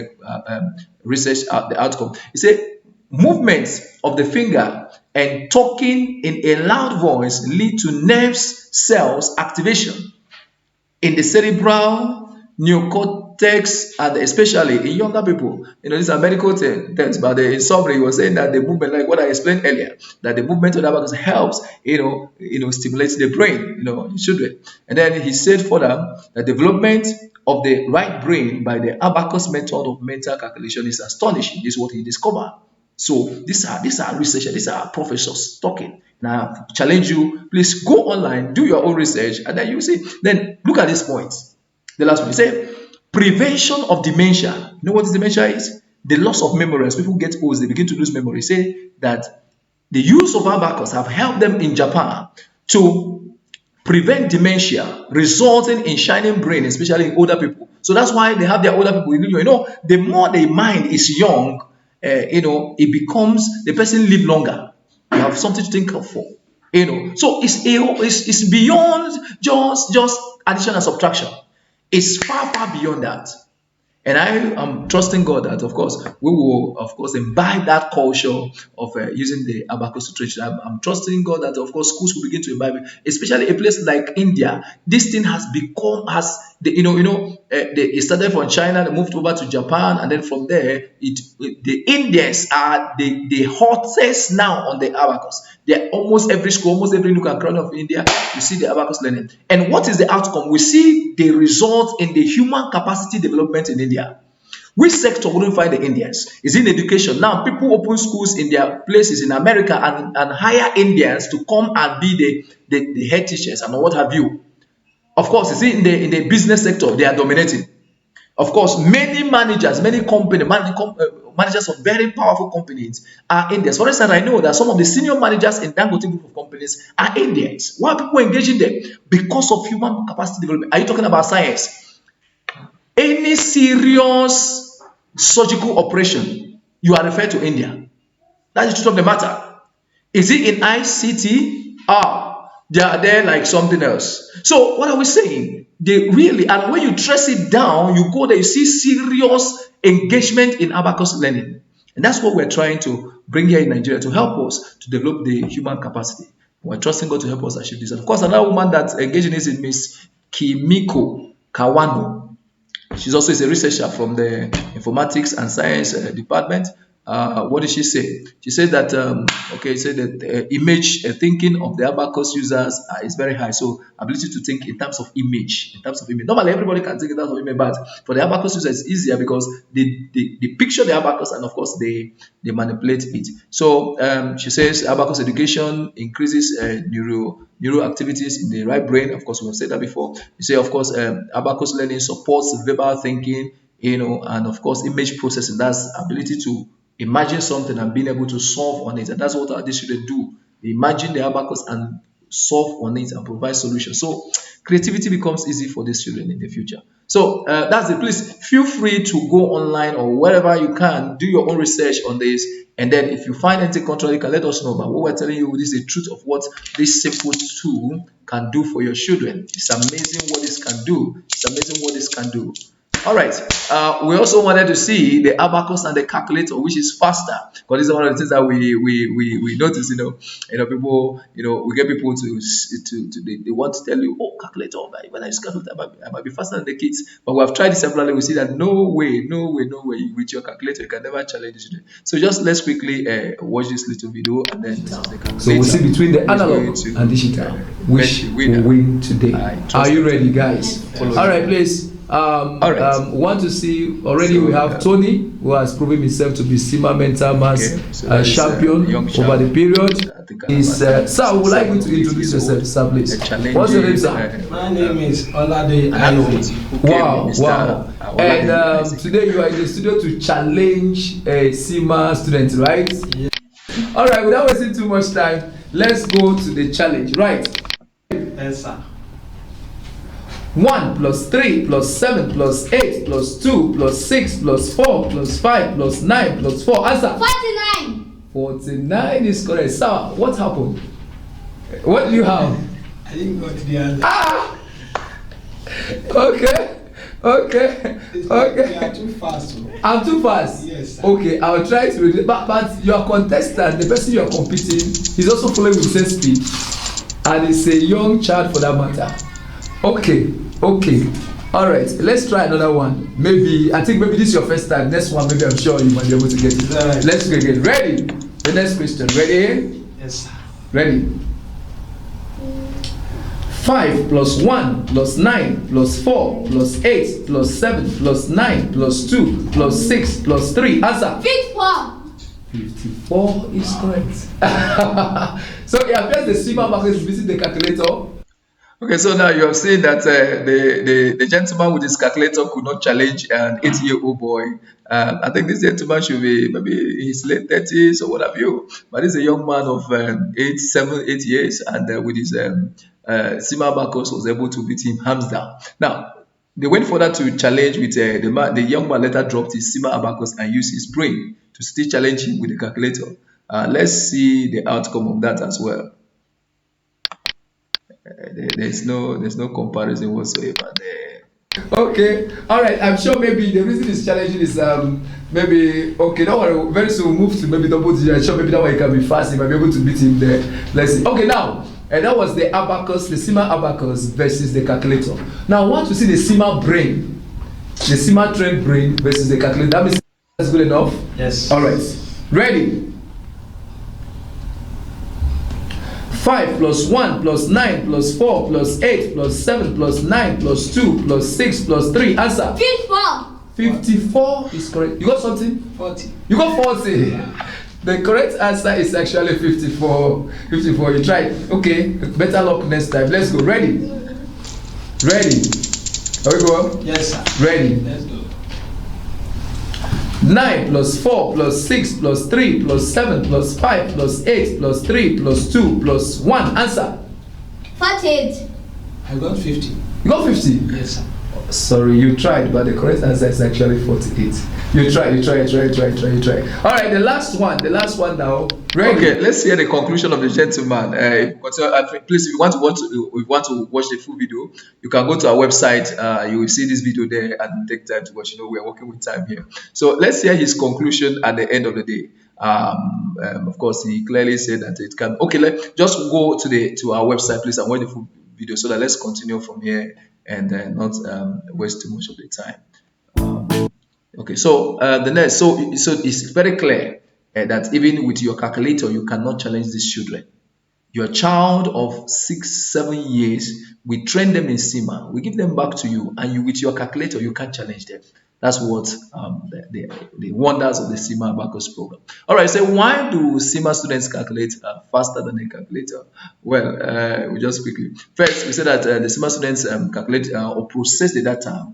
research the outcome. He said movements of the finger and talking in a loud voice lead to nerves cells activation in the cerebral neocortex, and especially in younger people. These are medical terms, but in summary, he was saying that the movement, like what I explained earlier, that the movement of the abacus helps, stimulates the brain, in children. And then he said further that development of the right brain by the abacus method of mental calculation is astonishing. This is what he discovered. So these are researchers, these are professors talking. Now, I challenge you, please go online, do your own research, and then you see. Then look at these points. The last one, you say prevention of dementia. You know what dementia is? The loss of memory. As people get old, they begin to lose memory. Say that the use of abacus have helped them in Japan to prevent dementia, resulting in shining brain, especially in older people. So that's why they have their older people. The more the mind is young, it becomes the person live longer. You have something to think of for. So it's beyond just addition and subtraction. It's far, far beyond that. And I am trusting God that, of course, we will, of course, imbibe that culture of using the abacus to teach. I'm trusting God that, of course, schools will begin to imbibe it, especially a place like India. This thing has become, it started from China, they moved over to Japan, and then from there, the Indians are the hottest now on the abacus. They're almost every school, almost every nook and cranny of India, you see the abacus learning. And what is the outcome? We see the result in the human capacity development in India. Which sector wouldn't find the Indians? Is in education. Now, people open schools in their places in America and hire Indians to come and be the head teachers and what have you. Of course, you see in the business sector, they are dominating. Of course, many managers, managers of very powerful companies are Indians. For instance, I know that some of the senior managers in Dangote group of companies are Indians. Why are people engaging them? Because of human capacity development. Are you talking about science? Any serious surgical operation, you are referred to India. That's the truth of the matter. Is it in ICT? They are there like something else. So what are we saying? They really, and when you trace it down, you go there, you see serious engagement in abacus learning. And that's what we're trying to bring here in Nigeria to help us to develop the human capacity. We're trusting God to help us achieve this. And of course, another woman that's engaged in this is Miss Kimiko Kawano. She's also a researcher from the informatics and science department. What did she say? She said that okay, said that image thinking of the abacus users is very high. So ability to think in terms of image, Normally, everybody can think in terms of image, but for the abacus users, it's easier because they picture the abacus and of course they manipulate it. So she says abacus education increases neural activities in the right brain. Of course, we have said that before. You say, of course, abacus learning supports verbal thinking, and of course, image processing. That's ability to imagine something and being able to solve on it. And that's what these children do. They imagine the abacus and solve on it and provide solutions. So creativity becomes easy for these children in the future. So that's it. Please feel free to go online or wherever you can, do your own research on this. And then if you find anything contrary, you can let us know. But what we're telling you is the truth of what this simple tool can do for your children. It's amazing what this can do. It's amazing what this can do. All right. We also wanted to see the abacus and the calculator, which is faster. Because this is one of the things that we notice. People. We get people they want to tell you, oh, calculator. When I use calculator, I might be faster than the kids. But we have tried it separately. We see that no way. With your calculator, you can never challenge it. So just let's quickly watch this little video and then this is the calculator. So we'll see between the analog and digital, which will win today. Are you ready, guys? All right, please. Want to see already we have Tony, who has proven himself to be SIMA mental mass champion over the period. Sir, would like you to introduce yourself, sir, please. What's your name, sir? My name is Olade Ayomi. Wow. And today you are in the studio to challenge a SIMA student, right? Yeah. All right, without wasting too much time, let's go to the challenge, right? Yes, sir. 1 plus 3 plus 7 plus 8 plus 2 plus 6 plus 4 plus 5 plus 9 plus 4. Answer. 49. 49 is correct. Sir, what happened? What do you have? I didn't go to the answer. Ah! Okay. You are too fast. So. I'm too fast? Yes, sir. Okay, I'll try to read it. But your contestant, the person you are competing, is also following with the same speed. And it's a young child for that matter. Okay. All right, let's try another one. I think maybe this is your first time. Next one, maybe I'm sure you might be able to get it. Right. Let's go again. Ready? The next question. Ready? Yes, sir. Ready? 5 plus 1 plus 9 plus 4 plus 8 plus 7 plus 9 plus 2 plus 6 plus 3. Answer. 54. 54 is correct. So it appears the SIMA Abacus is using the calculator. Okay, so now you have seen that the gentleman with his calculator could not challenge an 8-year-old boy. I think this gentleman should be maybe in his late 30s or what have you. But he's a young man of 8 years, and with his SIMA Abacus was able to beat him hands down. Now, they went further to challenge with the young man later dropped his SIMA Abacus and used his brain to still challenge him with the calculator. Let's see the outcome of that as well. There's no comparison whatsoever there. Okay, all right. I'm sure maybe the reason it's challenging is maybe okay. Don't worry. Very soon we'll move to maybe double digit. I'm sure maybe that way you can be fast. You might be able to beat him there. Let's see. Okay, now that was the abacus, the SIMA Abacus versus the calculator. Now I want to see the SIMA brain, the SIMA trained brain versus the calculator. That means that's good enough. Yes. All right. Ready? 5 plus 1 plus 9 plus 4 plus 8 plus 7 plus 9 plus 2 plus 6 plus 3. Answer. 54. 54 is correct. You got something? 40. You got 40. Yeah. The correct answer is actually 54. 54. You tried. Okay. Better luck next time. Let's go. Ready? Ready? Are we go? Yes, sir. Ready? Let's go. 9 plus 4 plus 6 plus 3 plus 7 plus 5 plus 8 plus 3 plus 2 plus 1. Answer. 48. I got 50. You got 50? Yes, sir. Sorry, you tried, but the correct answer is actually 48. You try. All right, the last one now. Ready? Okay, let's hear the conclusion of the gentleman. Please, if you want to watch the full video, you can go to our website. You will see this video there and take time to watch. We are working with time here. So let's hear his conclusion at the end of the day. Of course, he clearly said that it can. Okay, let just go to our website, please, and watch the full video so that let's continue from here and not waste too much of the time. Okay, so the next, so it's very clear that even with your calculator, you cannot challenge these children. Your child of 6, 7 years, we train them in SIMA, we give them back to you, and you with your calculator, you can't challenge them. That's what the wonders of the SIMA Abacus program. All right, so why do SIMA students calculate faster than a calculator? Well, we just quickly. First, we said that the SIMA students calculate or process the data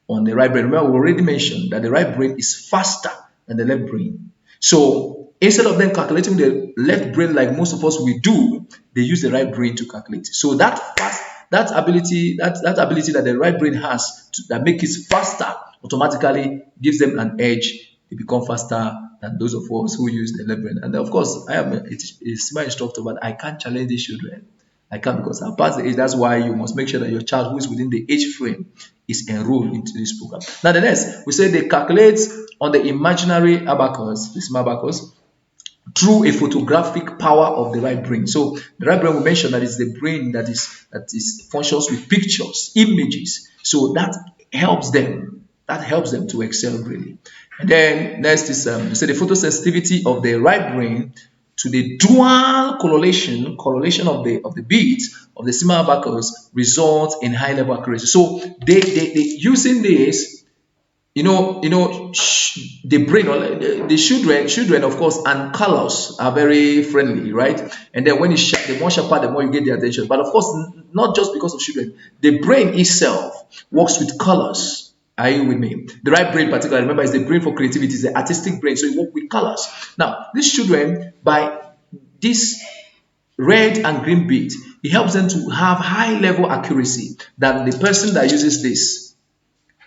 on the right brain. Remember, we already mentioned that the right brain is faster than the left brain. So instead of them calculating the left brain like most of us we do, they use the right brain to calculate. So that ability that the right brain has that makes it faster automatically gives them an edge. They become faster than those of us who use the left brain. And of course, I am a SIMA instructor, but I can't challenge these children. I can't because I passed the age. That's why you must make sure that your child who is within the age frame is enrolled into this program. Now, the next, we say they calculate on the imaginary abacus, the SIMA abacus, through a photographic power of the right brain. So the right brain we mentioned that is the brain that is functions with pictures, images. So that helps them. That helps them to excel really. And then next is we say the photosensitivity of the right brain to the dual correlation of the beats of the SIMA abacus results in high level accuracy. So they using this, the brain, the children of course, and colors are very friendly, right? And then when it's sharp, the more sharper, the more you get the attention. But of course, not just because of children, the brain itself works with colors. Are you with me? The right brain, particularly, remember, is the brain for creativity, is the artistic brain, so it works with colors. Now, these children, by this red and green beat, it helps them to have high level accuracy than the person that uses this.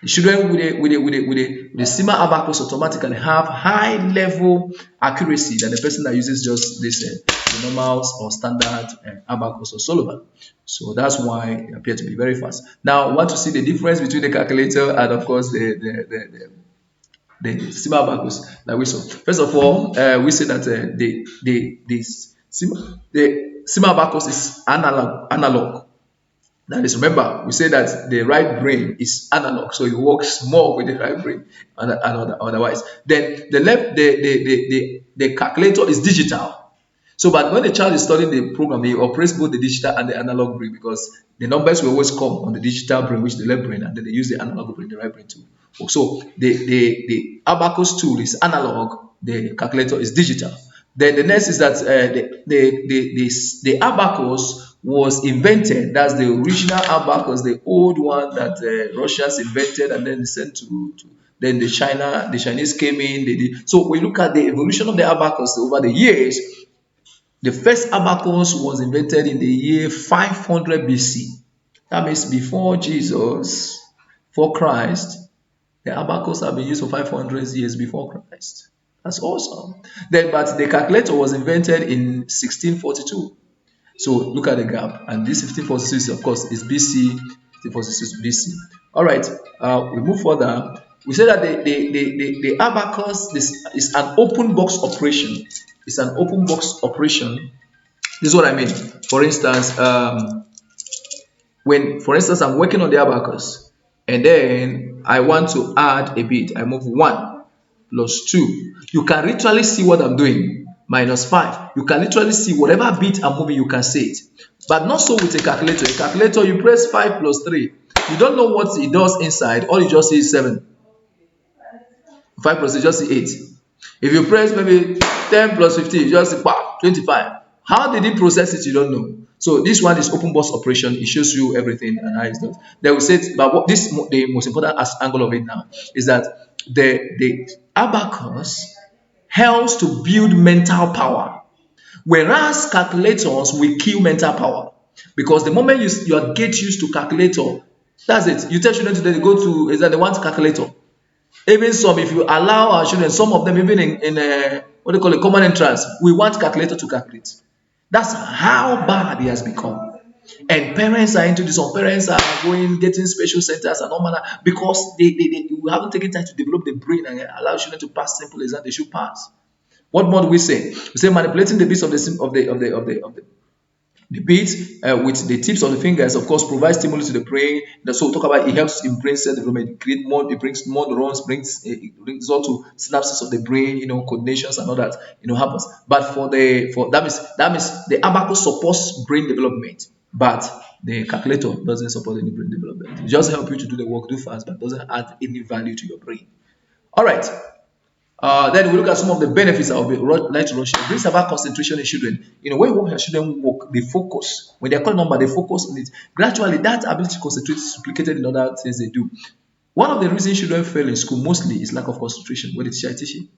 The children with the SIMA abacus automatically have high level accuracy than the person that uses just this the normals or standard abacus or Sullivan. So that's why it appears to be very fast. Now, I want to see the difference between the calculator and of course the SIMA abacus that we saw. First of all, we say that the SIMA abacus is analog. That is, remember, we say that the right brain is analog, so it works more with the right brain and otherwise. Then the calculator is digital. So, but when the child is studying the program, he operates both the digital and the analog brain because the numbers will always come on the digital brain, which is the left brain, and then they use the analog brain, the right brain too. So the abacus tool is analog, the calculator is digital. Then the next is that the abacus was invented. That's the original abacus, the old one that Russians invented and then sent to then the Chinese came in. They did. So we look at the evolution of the abacus over the years. The first abacus was invented in the year 500 BC. That means before Jesus, for Christ. The abacus have been used for 500 years before Christ. That's awesome. Then, but the calculator was invented in 1642. So look at the gap, and this 1546, of course, is BC. 1546 BC. All right, we move further. We say that the abacus is an open box operation. It's an open box operation. This is what I mean. For instance, for instance, I'm working on the abacus, and then I want to add a bit. I move 1 plus 2. You can literally see what I'm doing. Minus 5. You can literally see whatever bit I'm moving, you can see it. But not so with a calculator. A calculator, you press 5 plus 3. You don't know what it does inside. All you just see is 7. 5 plus 3, just see 8. If you press maybe 10 plus 15, you just see 25. How did it process it? You don't know. So this one is open box operation. It shows you everything and how it's done. They will say, but what the most important angle of it now is that the abacus helps to build mental power, whereas calculators will kill mental power, because the moment you get used to calculator, That's it. You tell children today they go to is that they want calculator. Even some, if you allow our children, some of them even in what they call a common entrance, we want calculator to calculate. That's how bad it has become. And parents are into this. Some parents are going, getting special centers and all manner because we haven't taken time to develop the brain and allow children to pass simple exams they should pass. What more do we say? We say manipulating the bits of the beats with the tips of the fingers, of course, provides stimulus to the brain. So we talk about it helps in brain cell development. It create more, it brings more neurons, it brings all to synapses of the brain, coordinations and all that, happens. But for that means the abacus supports brain development, but the calculator doesn't support any brain development. It just help you to do the work, do fast, but doesn't add any value to your brain. All right. Then we look at some of the benefits I would like to rush. It brings about concentration in children. When you work your children work, they focus. When they call number, they focus on it. Gradually, that ability to concentrate is duplicated in other things they do. One of the reasons children fail in school mostly is lack of concentration when the teacher is teaching.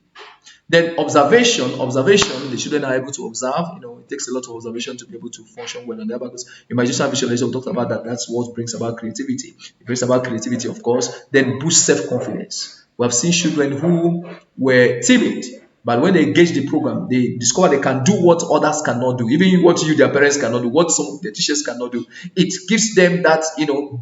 Then observation, the children are able to observe. It takes a lot of observation to be able to function well on their because imagination visualization, we talked about that. That's what brings about creativity. It brings about creativity, of course, then boosts self-confidence. We have seen children who were timid, but when they engage the program, they discover they can do what others cannot do, even what their parents cannot do, what some of the teachers cannot do. It gives them that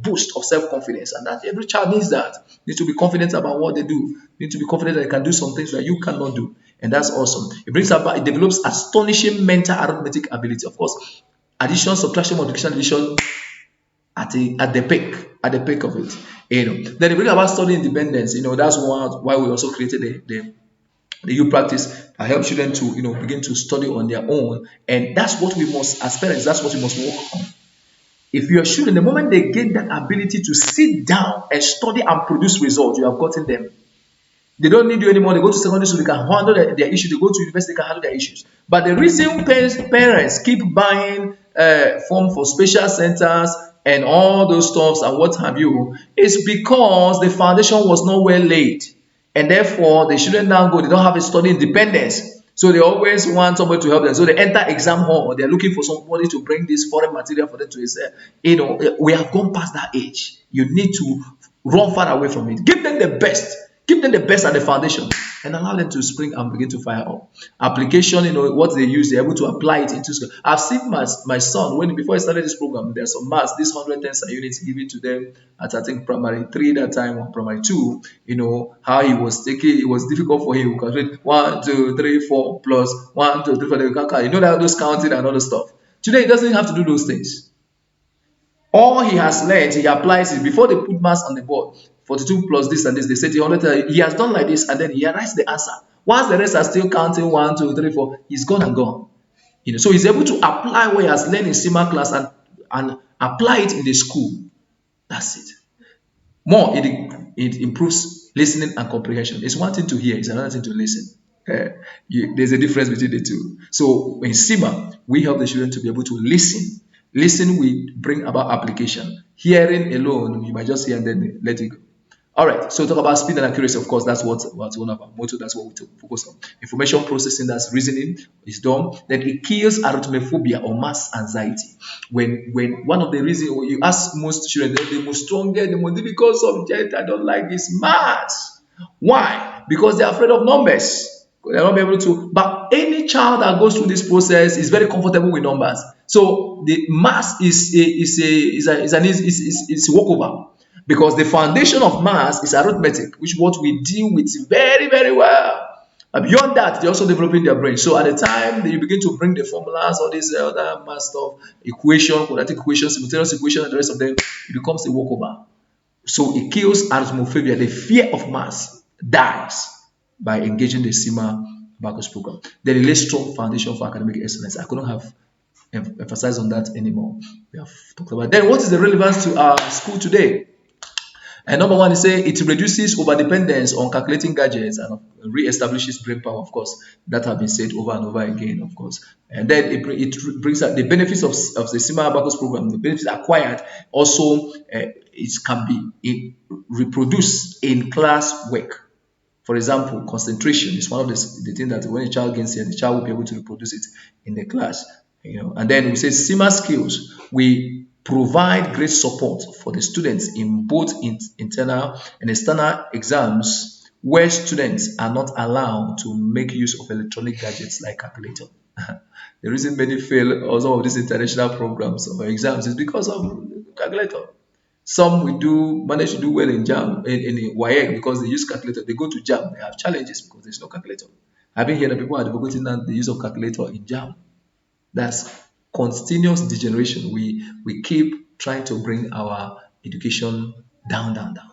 boost of self-confidence, and that every child needs that. Need to be confident about what they do. Need to be confident that they can do some things that you cannot do, and that's awesome. It develops astonishing mental arithmetic ability. Of course, addition, subtraction, multiplication, division at the peak of it. Then they bring about study independence. That's why we also created the U practice that help children to begin to study on their own, and that's what we must, as parents, that's what we must work on. If your children, the moment they gain that ability to sit down and study and produce results, you have gotten them. They don't need you anymore. They go to secondary school, they can handle their issues. They go to university, they can handle their issues. But the reason parents keep buying form for special centers and all those stuffs and what have you is because the foundation was not well laid. And therefore, the children now they don't have a study independence. So they always want somebody to help them. So they enter exam hall or they're looking for somebody to bring this foreign material for them to excel. We have gone past that age. You need to run far away from it. Give them the best. Give them the best at the foundation and allow them to spring and begin to fire up. Application, what they use, they're able to apply it into school. I've seen my son, before I started this program, there's some maths, this 100 tensor units given to them at, I think, primary 3 that time or primary 2, how he was taking, it was difficult for him to calculate 1, 2, 3, 4 plus 1, 2, 3, 4, that those counting and other stuff. Today, he doesn't have to do those things. All he has learned, he applies it before they put maths on the board. 42 plus this and this, they say 100. He has done like this, and then he writes the answer. Once the rest are still counting 1, 2, 3, 4, he's gone and gone. So he's able to apply what he has learned in SIMA class and apply it in the school. That's it. More, it improves listening and comprehension. It's one thing to hear, it's another thing to listen. There's a difference between the two. So in SIMA, we help the children to be able to listen. Listen will bring about application. Hearing alone, you might just hear and then let it go. All right, so talk about speed and accuracy. Of course, that's what's one of our motto. That's what we focus on. Information processing, that's reasoning, is done. Then it kills arithmephobia or math anxiety. When one of the reasons you ask most children, the most strongest, the most difficult subject I don't like is math. Why? Because they're afraid of numbers. They're not able to. But any child that goes through this process is very comfortable with numbers. So the math is walkover. Because the foundation of math is arithmetic, which what we deal with very, very well. And beyond that, they're also developing their brain. So at the time that you begin to bring the formulas, all this other math stuff, equation, quadratic equations, simultaneous equations, and the rest of them, it becomes a walkover. So it kills arithmophobia. The fear of math dies by engaging the SIMA Abacus program. Then it lays strong foundation for academic excellence. I couldn't have emphasized on that anymore. We have talked about. Then what is the relevance to our school today? And number one, it reduces overdependence on calculating gadgets and re-establishes brain power, of course. That have been said over and over again, of course. And then it brings out the benefits of the SIMA Abacus program, the benefits acquired. Also, it can be reproduced in class work. For example, concentration is one of the things that when a child gains here, the child will be able to reproduce it in the class. And then we say SIMA skills. We provide great support for the students in both internal and external exams where students are not allowed to make use of electronic gadgets like calculator. The reason many fail also of these international programs or exams is because of calculator. Some we do manage to do well in JAM in WAEC because they use calculator. They go to JAM, they have challenges because there's no calculator. I've been hearing that people are advocating that the use of calculator in JAM. That's continuous degeneration. We keep trying to bring our education down, down, down.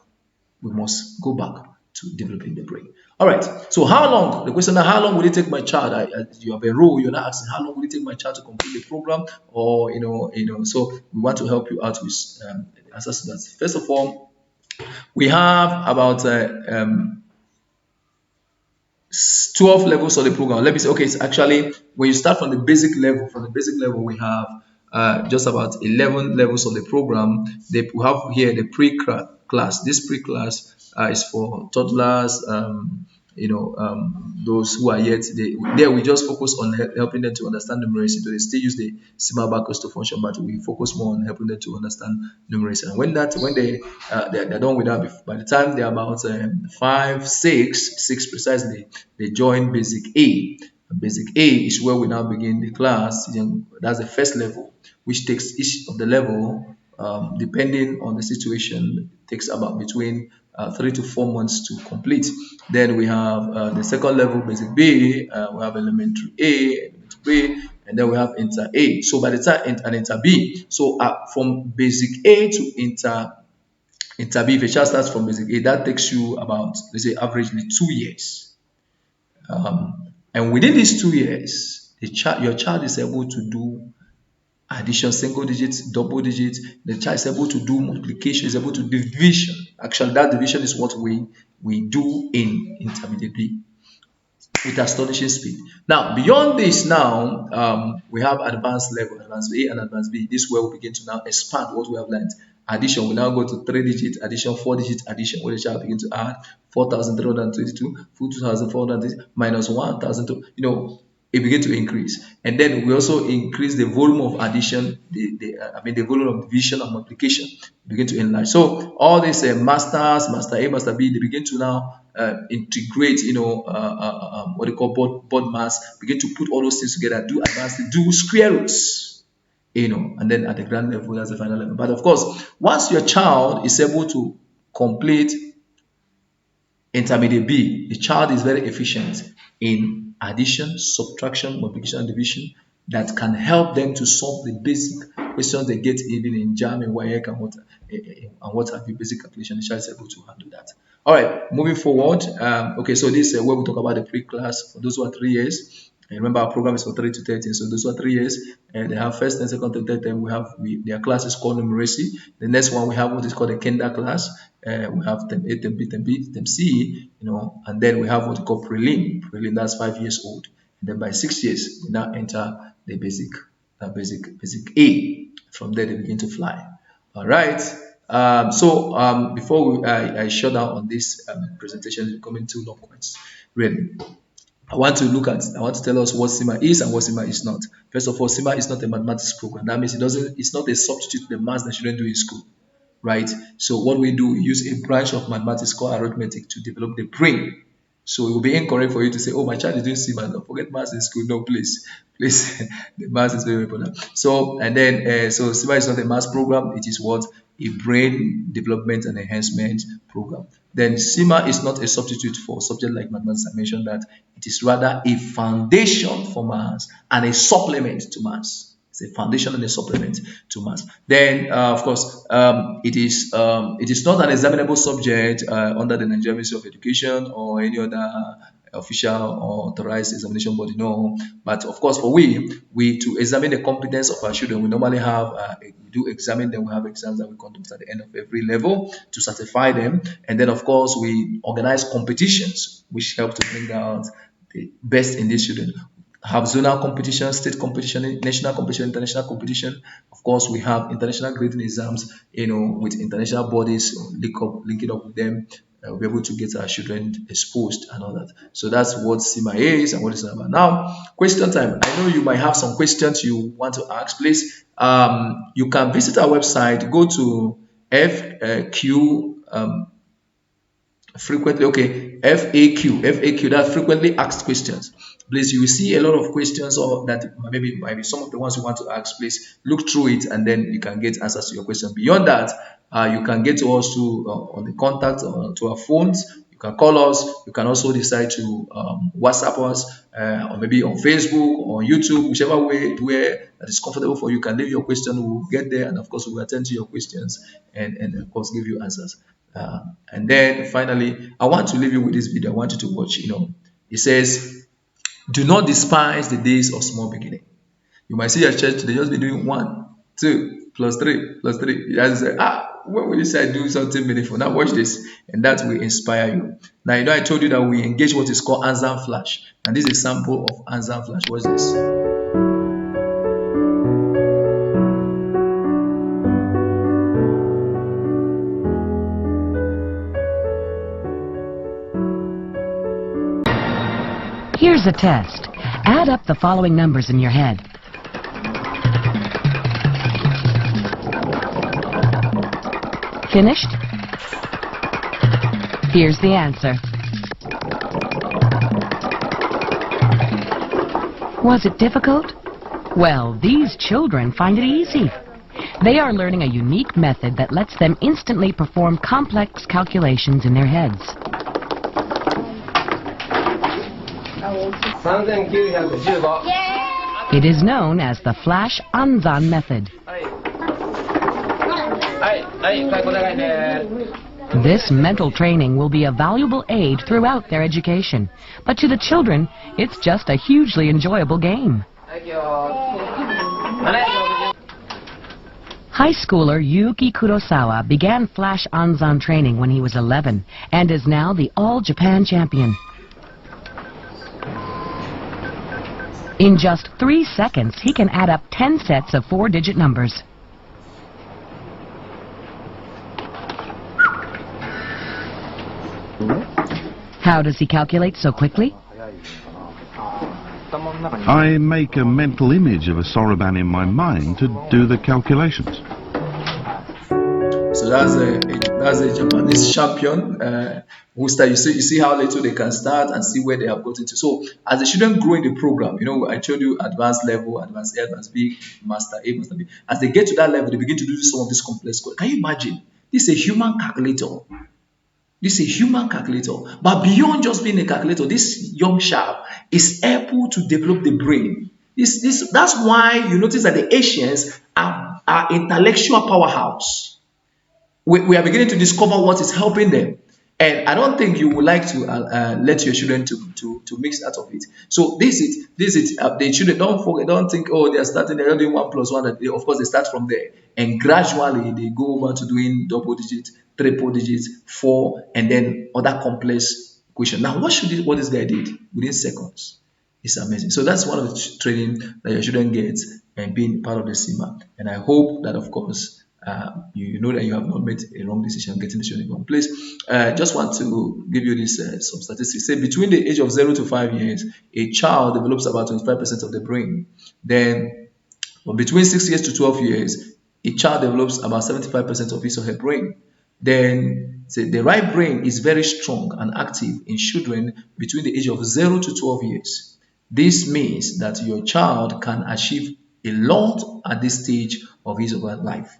We must go back to developing the brain. All right. So how long? The question now: how long will it take my child? You have a role. You're not asking how long will it take my child to complete the program, or So we want to help you out with answers to that. First of all, we have about 12 levels of the program. Let me say, okay, it's actually when you start from the basic level, we have just about 11 levels of the program. We have here the pre-class. This pre-class is for toddlers, those who are yet, there we just focus on helping them to understand numeracy. So they still use the SIMA Abacus to function, but we focus more on helping them to understand numeracy. And when they're done with that, by the time they're about 5, 6 precisely, they join basic A. Basic A is where we now begin the class. That's the first level, which takes each of the level, depending on the situation, takes about between 3 to 4 months to complete. Then we have the second level, basic B. We have elementary A, elementary B, and then we have inter A. So by the time and inter B, so from basic A to inter B, if a child starts from basic A, that takes you about, let's say, averagely 2 years. And within these 2 years, your child is able to do addition, single digits, double digits. The child is able to do multiplication, is able to do division. Actually, that division is what we do in intermediate B with astonishing speed. Now, beyond this, we have advanced level, advanced A and advanced B. This is where we begin to now expand what we have learned. Addition, we now go to 3-digit addition, 4-digit addition, where the child begin to add 4,322, 2,400 minus 1,000. It begin to increase. And then we also increase the volume of addition, the volume of division and multiplication begin to enlarge. So all these masters, master A, master B, they begin to now integrate, what they call board mass, begin to put all those things together, do advanced, do square roots, and then at the grand level, that's the final level. But of course, once your child is able to complete intermediate B, the child is very efficient in addition, subtraction, multiplication, and division that can help them to solve the basic questions they get even in JAM and WAEC and what have you, basic calculation. The child is able to handle that. All right, moving forward. Okay, so this is where we talk about the pre-class for those who are 3 years. And remember, our program is for 3 to 13. So those who are 3 years, and they have first and second and third term. Their class is called numeracy. The next one we have what is called a kinder class. We have term A, term B, term C, and then we have what we call prelim. Prelim, that's 5 years old. And then by 6 years, we now enter the basic A. From there, they begin to fly. All right. So before I shut down on this presentation, it's becoming too long, quite really. I want to tell us what SIMA is and what SIMA is not. First of all, SIMA is not a mathematics program. That means it's not a substitute to the maths that children do in school, right? So what we do, we use a branch of mathematics called arithmetic to develop the brain. So it will be incorrect for you to say, oh, my child is doing SIMA. Don't forget maths in school. No, please. The maths is very important. So, and then, so SIMA is not a maths program. It is what? A brain development and enhancement program. Then SIMA is not a substitute for a subject like mathematics. I mentioned that it is rather a foundation for maths and a supplement to maths. It's a foundation and a supplement to maths. Then, of course, it is not an examinable subject under the Nigerian Ministry of Education or any other official or authorized examination body. No, but of course, for we to examine the competence of our children, we normally have we do examine them. We have exams that we conduct at the end of every level to certify them, and then of course we organize competitions which help to bring out the best in these children. Have zonal competition, state competition, national competition, international competition. Of course, we have international grading exams, with international bodies, linking up with them, we'll be able to get our children exposed and all that. So that's what SIMA is and what it's about. Now, question time. I know you might have some questions you want to ask. Please, you can visit our website. Go to FQ frequently, okay, FAQ, that frequently asked questions. Please, you will see a lot of questions, or that maybe might be some of the ones you want to ask. Please look through it, and then you can get answers to your question. Beyond that, you can get to us to on the contact to our phones. You can call us. You can also decide to WhatsApp us, or maybe on Facebook or YouTube, whichever way where that is comfortable for you. You can leave your question. We'll get there, and of course, we'll attend to your questions and of course give you answers. And then finally, I want to leave you with this video. I want you to watch. It says, "Do not despise the days of small beginning." You might see your church, they just be doing 1, 2, plus 3, plus 3. You just say, when will you say I do something meaningful? Now watch this, and that will inspire you. Now, I told you that we engage what is called answer flash, and this is a sample of answer flash. Watch this. Here's a test. Add up the following numbers in your head. Finished? Here's the answer. Was it difficult? Well, these children find it easy. They are learning a unique method that lets them instantly perform complex calculations in their heads. It is known as the Flash Anzan method. This mental training will be a valuable aid throughout their education, but to the children, it's just a hugely enjoyable game. High schooler Yuki Kurosawa began Flash Anzan training when he was 11 and is now the All-Japan champion. In just 3 seconds, he can add up 10 sets of 4-digit numbers. How does he calculate so quickly? I make a mental image of a soroban in my mind to do the calculations. So that's a Japanese champion who start. You see how little they can start and see where they have gotten to. So as the children grow in the program, I told you advanced level, advanced A, advanced B, master A, master B. As they get to that level, they begin to do some of this complex code. Can you imagine? This is a human calculator. This is a human calculator. But beyond just being a calculator, this young sharp is able to develop the brain. That's why you notice that the Asians are intellectual powerhouse. We are beginning to discover what is helping them. And I don't think you would like to let your children to mix out of it. So this is the children, don't think, oh, they are starting, they're doing 1 plus 1. Of course, they start from there. And gradually, they go over to doing double digits, triple digits, 4, and then other complex equation. Now, what this guy did within seconds? It's amazing. So that's one of the training that your children get and being part of the SIMA. And I hope that, of course, you know that you have not made a wrong decision getting the children in one place. Just want to give you this some statistics. Say between the age of 0 to 5 years, a child develops about 25% of the brain. Then, between 6 years to 12 years, a child develops about 75% of his or her brain. Then, the right brain is very strong and active in children between the age of 0 to 12 years. This means that your child can achieve a lot at this stage of his or her life.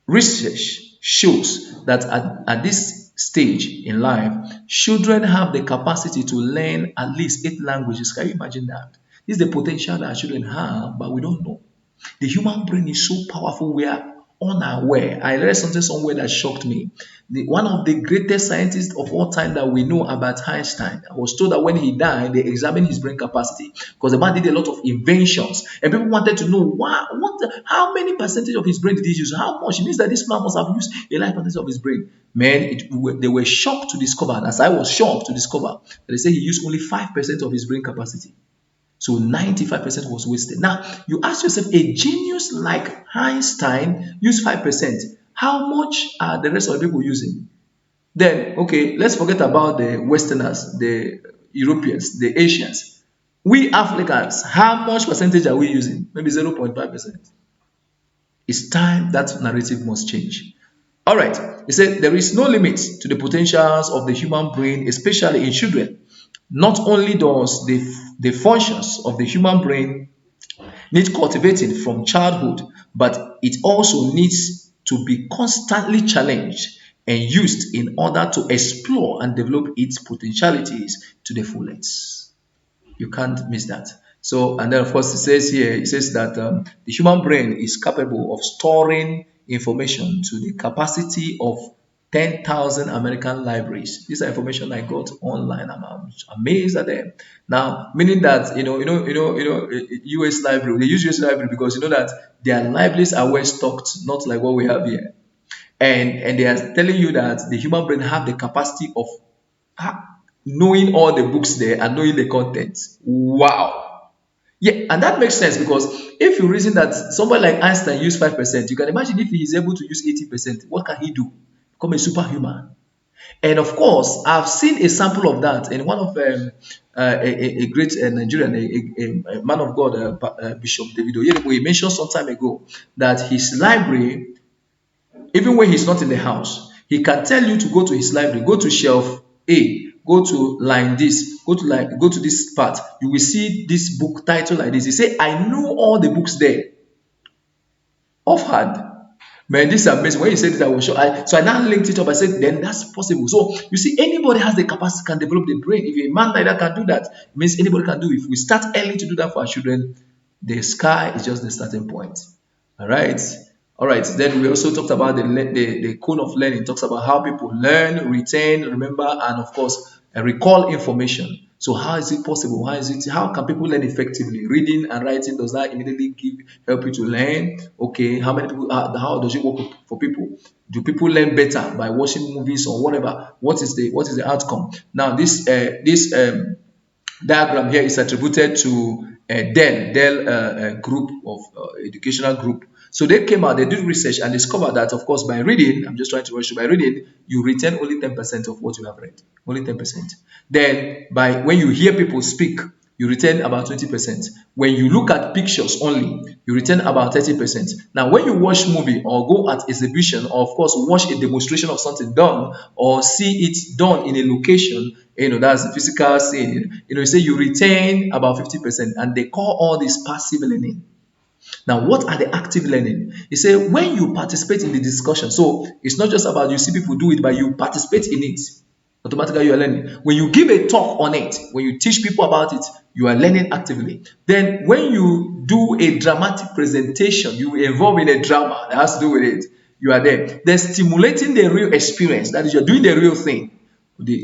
Research shows that at this stage in life, children have the capacity to learn at least 8 languages. Can you imagine that? This is the potential that our children have, but we don't know. The human brain is so powerful, we are unaware. I read something somewhere that shocked me. One of the greatest scientists of all time that we know, about Einstein, I was told that when he died, they examined his brain capacity because the man did a lot of inventions, and people wanted to know how many percentage of his brain did he use? How much? It means that this man must have used a large percentage of his brain. Man, they were shocked to discover, as I was shocked to discover, that they say he used only 5% of his brain capacity. So 95% was wasted. Now, you ask yourself, a genius like Einstein used 5%. How much are the rest of the people using? Then, okay, let's forget about the Westerners, the Europeans, the Asians. We Africans, how much percentage are we using? Maybe 0.5%. It's time that narrative must change. All right, he said there is no limit to the potentials of the human brain, especially in children. Not only does the functions of the human brain need cultivating from childhood, but it also needs to be constantly challenged and used in order to explore and develop its potentialities to the fullest. You can't miss that. So, and then of course, it says here, it says that the human brain is capable of storing information to the capacity of 10,000 American libraries. These are information I got online. I'm amazed at them. Now, meaning that US library, they use US library because you know that their libraries are well stocked, not like what we have here. And they are telling you that the human brain have the capacity of knowing all the books there and knowing the content. Wow. Yeah, and that makes sense because if you reason that somebody like Einstein used 5%, you can imagine if he is able to use 80%, what can he do? Become a superhuman. And of course, I've seen a sample of that in one of a great Nigerian, a man of God, Bishop David Oyedepo. He mentioned some time ago that his library, even when he's not in the house, he can tell you to go to his library, go to shelf A, go to line this, go to this part. You will see this book title like this. He say, I know all the books there offhand. Man, this is amazing. When you said this, I was sure. So I now linked it up. I said, then that's possible. So you see, anybody has the capacity, can develop the brain. If a man like that can do that, it means anybody can do it. If we start early to do that for our children, the sky is just the starting point. All right. All right. Then we also talked about the cone of learning. It talks about how people learn, retain, remember, and of course, recall information. So how is it possible? How can people learn effectively? Reading and writing, does that immediately help you to learn? Okay, how many people? How does it work for people? Do people learn better by watching movies or whatever? What is the outcome? Now this diagram here is attributed to Dell group of educational group. So they came out, they did research and discovered that, of course, by reading, I'm just trying to rush you, by reading, you retain only 10% of what you have read, only 10%. Then when you hear people speak, you retain about 20%. When you look at pictures only, you retain about 30%. Now, when you watch movie or go at exhibition, or of course watch a demonstration of something done or see it done in a location, that's the physical scene, you say you retain about 50%, and they call all this passive learning. Now, what are the active learning? He said, when you participate in the discussion, so it's not just about you see people do it, but you participate in it, automatically you are learning. When you give a talk on it, when you teach people about it, you are learning actively. Then when you do a dramatic presentation, you involve in a drama that has to do with it, you are there. Then stimulating the real experience, that is, you're doing the real thing.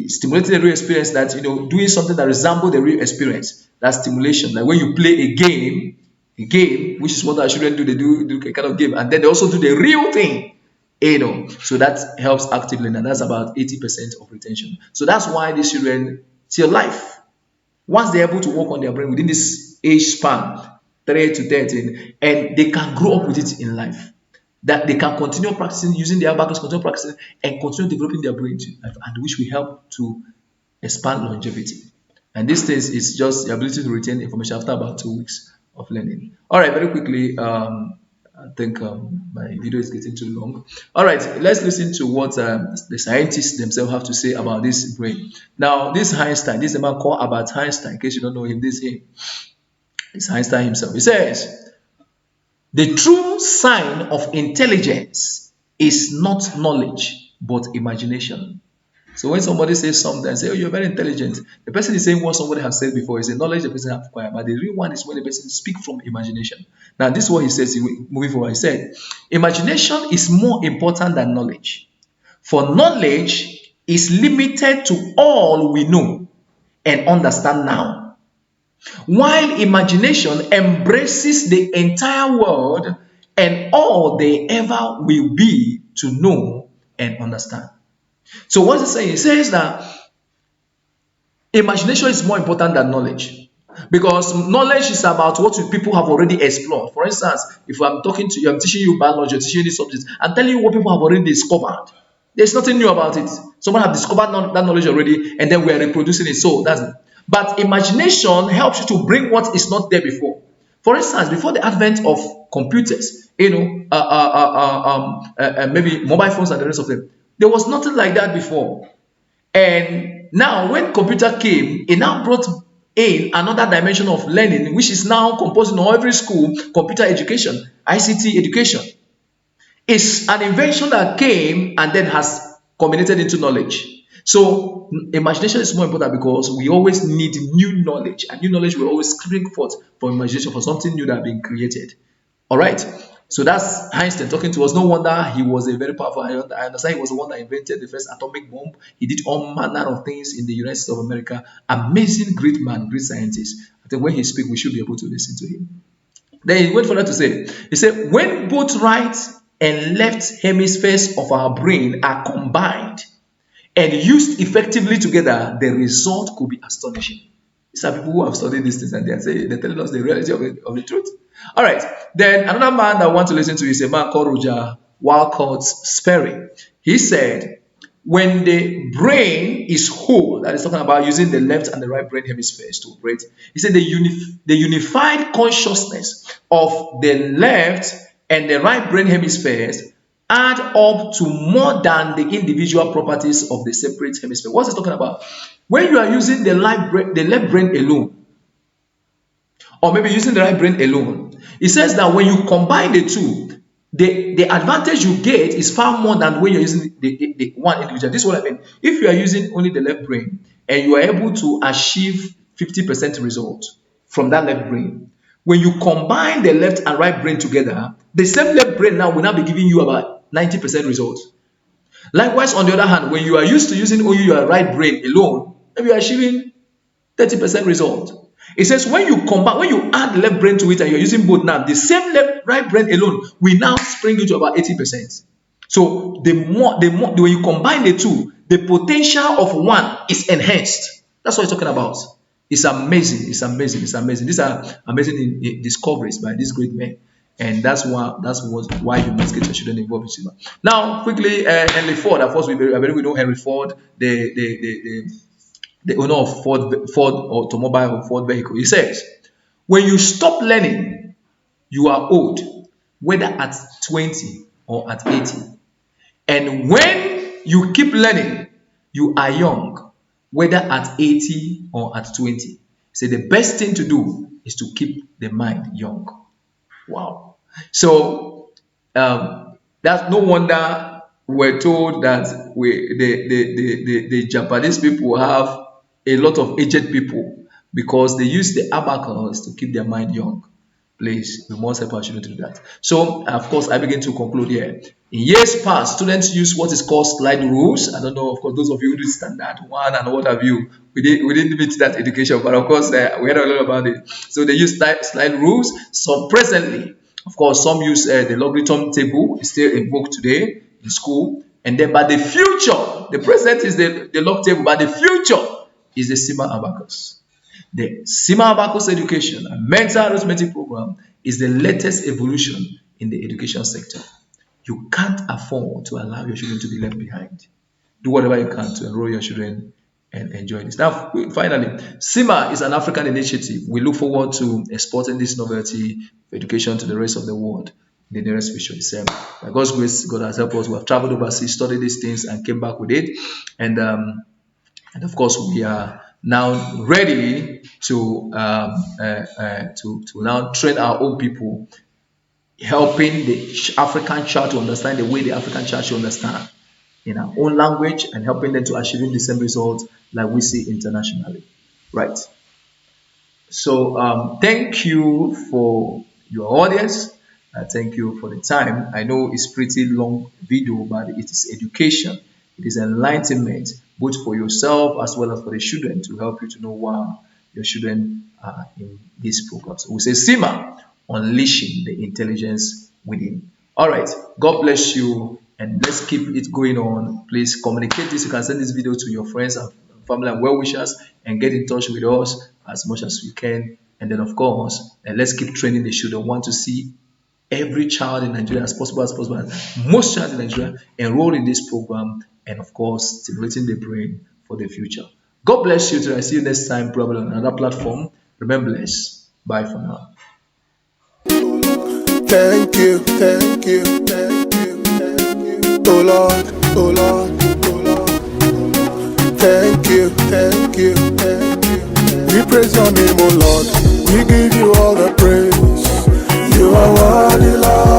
Stimulating the real experience, that doing something that resembles the real experience. That's stimulation. Like when you play a game, which is what our children do, they do a kind of game, and then they also do the real thing. So that helps active learning, and that's about 80% of retention. So that's why these children, till life, once they're able to work on their brain within this age span, 3 to 13, and they can grow up with it in life, that they can continue practicing, using the abacus, continue practicing, and continue developing their brain to life, and which will help to expand longevity. And this thing is just the ability to retain information after about 2 weeks of learning. All right, very quickly, I think my video is getting too long. All right, let's listen to what the scientists themselves have to say about this brain. Now, this Einstein, this is a man called Albert Einstein. In case you don't know him, this is him. It's Einstein himself. He says, the true sign of intelligence is not knowledge, but imagination. So when somebody says something and say, oh, you're very intelligent, the person is saying what somebody has said before. It's a knowledge the person has acquired. But the real one is when the person speaks from imagination. Now, this is what he says moving forward. He said, imagination is more important than knowledge. For knowledge is limited to all we know and understand now, while imagination embraces the entire world and all they ever will be to know and understand. So what he's saying? He says that imagination is more important than knowledge. Because knowledge is about what people have already explored. For instance, if I'm talking to you, I'm teaching you biology, or teaching you this subject, I'm telling you what people have already discovered. There's nothing new about it. Someone have discovered that knowledge already, and then we are reproducing it. So that's it. But imagination helps you to bring what is not there before. For instance, before the advent of computers, maybe mobile phones and the rest of them, there was nothing like that before. And now, when computer came, it now brought in another dimension of learning, which is now composing on every school computer education, ICT education. It's an invention that came and then has culminated into knowledge. So imagination is more important because we always need new knowledge, and new knowledge will always spring forth from imagination, for something new that has been created. All right. So that's Einstein talking to us. No wonder he was a very powerful. I understand he was the one that invented the first atomic bomb. He did all manner of things in the United States of America. Amazing, great man, great scientist. I think when he speaks, we should be able to listen to him. Then he went further to say, he said, when both right and left hemispheres of our brain are combined and used effectively together, the result could be astonishing. These are people who have studied these things, and they're telling us the reality of the truth. All right. Then another man that I want to listen to is a man called Roger Walcott Sperry. He said, when the brain is whole, that is talking about using the left and the right brain hemispheres to operate, he said the unified consciousness of the left and the right brain hemispheres add up to more than the individual properties of the separate hemisphere. What's he talking about? When you are using the left brain alone, or maybe using the right brain alone, it says that when you combine the two, the advantage you get is far more than when you're using the one individual. This is what I mean. If you are using only the left brain and you are able to achieve 50% result from that left brain, when you combine the left and right brain together, the same left brain now will now be giving you about 90% results. Likewise, on the other hand, when you are used to using only your right brain alone, maybe you are achieving 30% result. It says when you combine, when you add the left brain to it and you're using both now, the same right brain alone will now spring you to about 80%. So when you combine the two, the potential of one is enhanced. That's what you're talking about. It's amazing. It's amazing. It's amazing. These are amazing discoveries by these great men. And that's why you must get your children involved in SIMA. Now, quickly, Henry Ford. Of course, I believe we know Henry Ford, the owner of Ford automobile or Ford vehicle. He says, when you stop learning, you are old, whether at 20 or at 80. And when you keep learning, you are young, whether at 80 or at 20. So the best thing to do is to keep the mind young. Wow. So that's no wonder we're told that the Japanese people have a lot of aged people because they use the abacus to keep their mind young. Please, we must help our children to do that. So, of course, I begin to conclude here. In years past, students use what is called slide rules. I don't know, of course, those of you who did standard one and what have you, we didn't meet that education, but of course, we heard a lot about it. So they use slide rules. So presently, of course, some use the logarithm table. It's still in vogue today in school. And then, but the future, the present is the log table, but the future is the SIMA Abacus. The SIMA Abacus education and mental arithmetic program is the latest evolution in the education sector. You can't afford to allow your children to be left behind. Do whatever you can to enroll your children and enjoy this. Now, finally, SIMA is an African initiative. We look forward to exporting this novelty of education to the rest of the world in the nearest future. By God's grace, God has helped us. We have traveled overseas, studied these things, and came back with it. And of course, we are now ready to now train our own people, helping the African child to understand the way the African child should understand in our own language and helping them to achieve the same results like we see internationally. Right. So thank you for your audience. Thank you for the time. I know it's pretty long video, but it is education. It is enlightenment, both for yourself as well as for the children, to help you to know why your children are in this program. So we say SIMA, unleashing the intelligence within. All right. God bless you, and let's keep it going on. Please communicate this. You can send this video to your friends and family and well-wishers and get in touch with us as much as we can. And then, of course, let's keep training the children. Want to see every child in Nigeria as possible, most child in Nigeria enroll in this program, and of course, stimulating the brain for the future. God bless you. Till I see you next time, probably on another platform. Remember, bless. Bye for now. Thank you, thank you, thank you, thank you. Oh Lord, oh Lord, oh Lord. Thank you, thank you, thank you. We praise your name, oh Lord. We give you all the praise. You are worthy, Lord.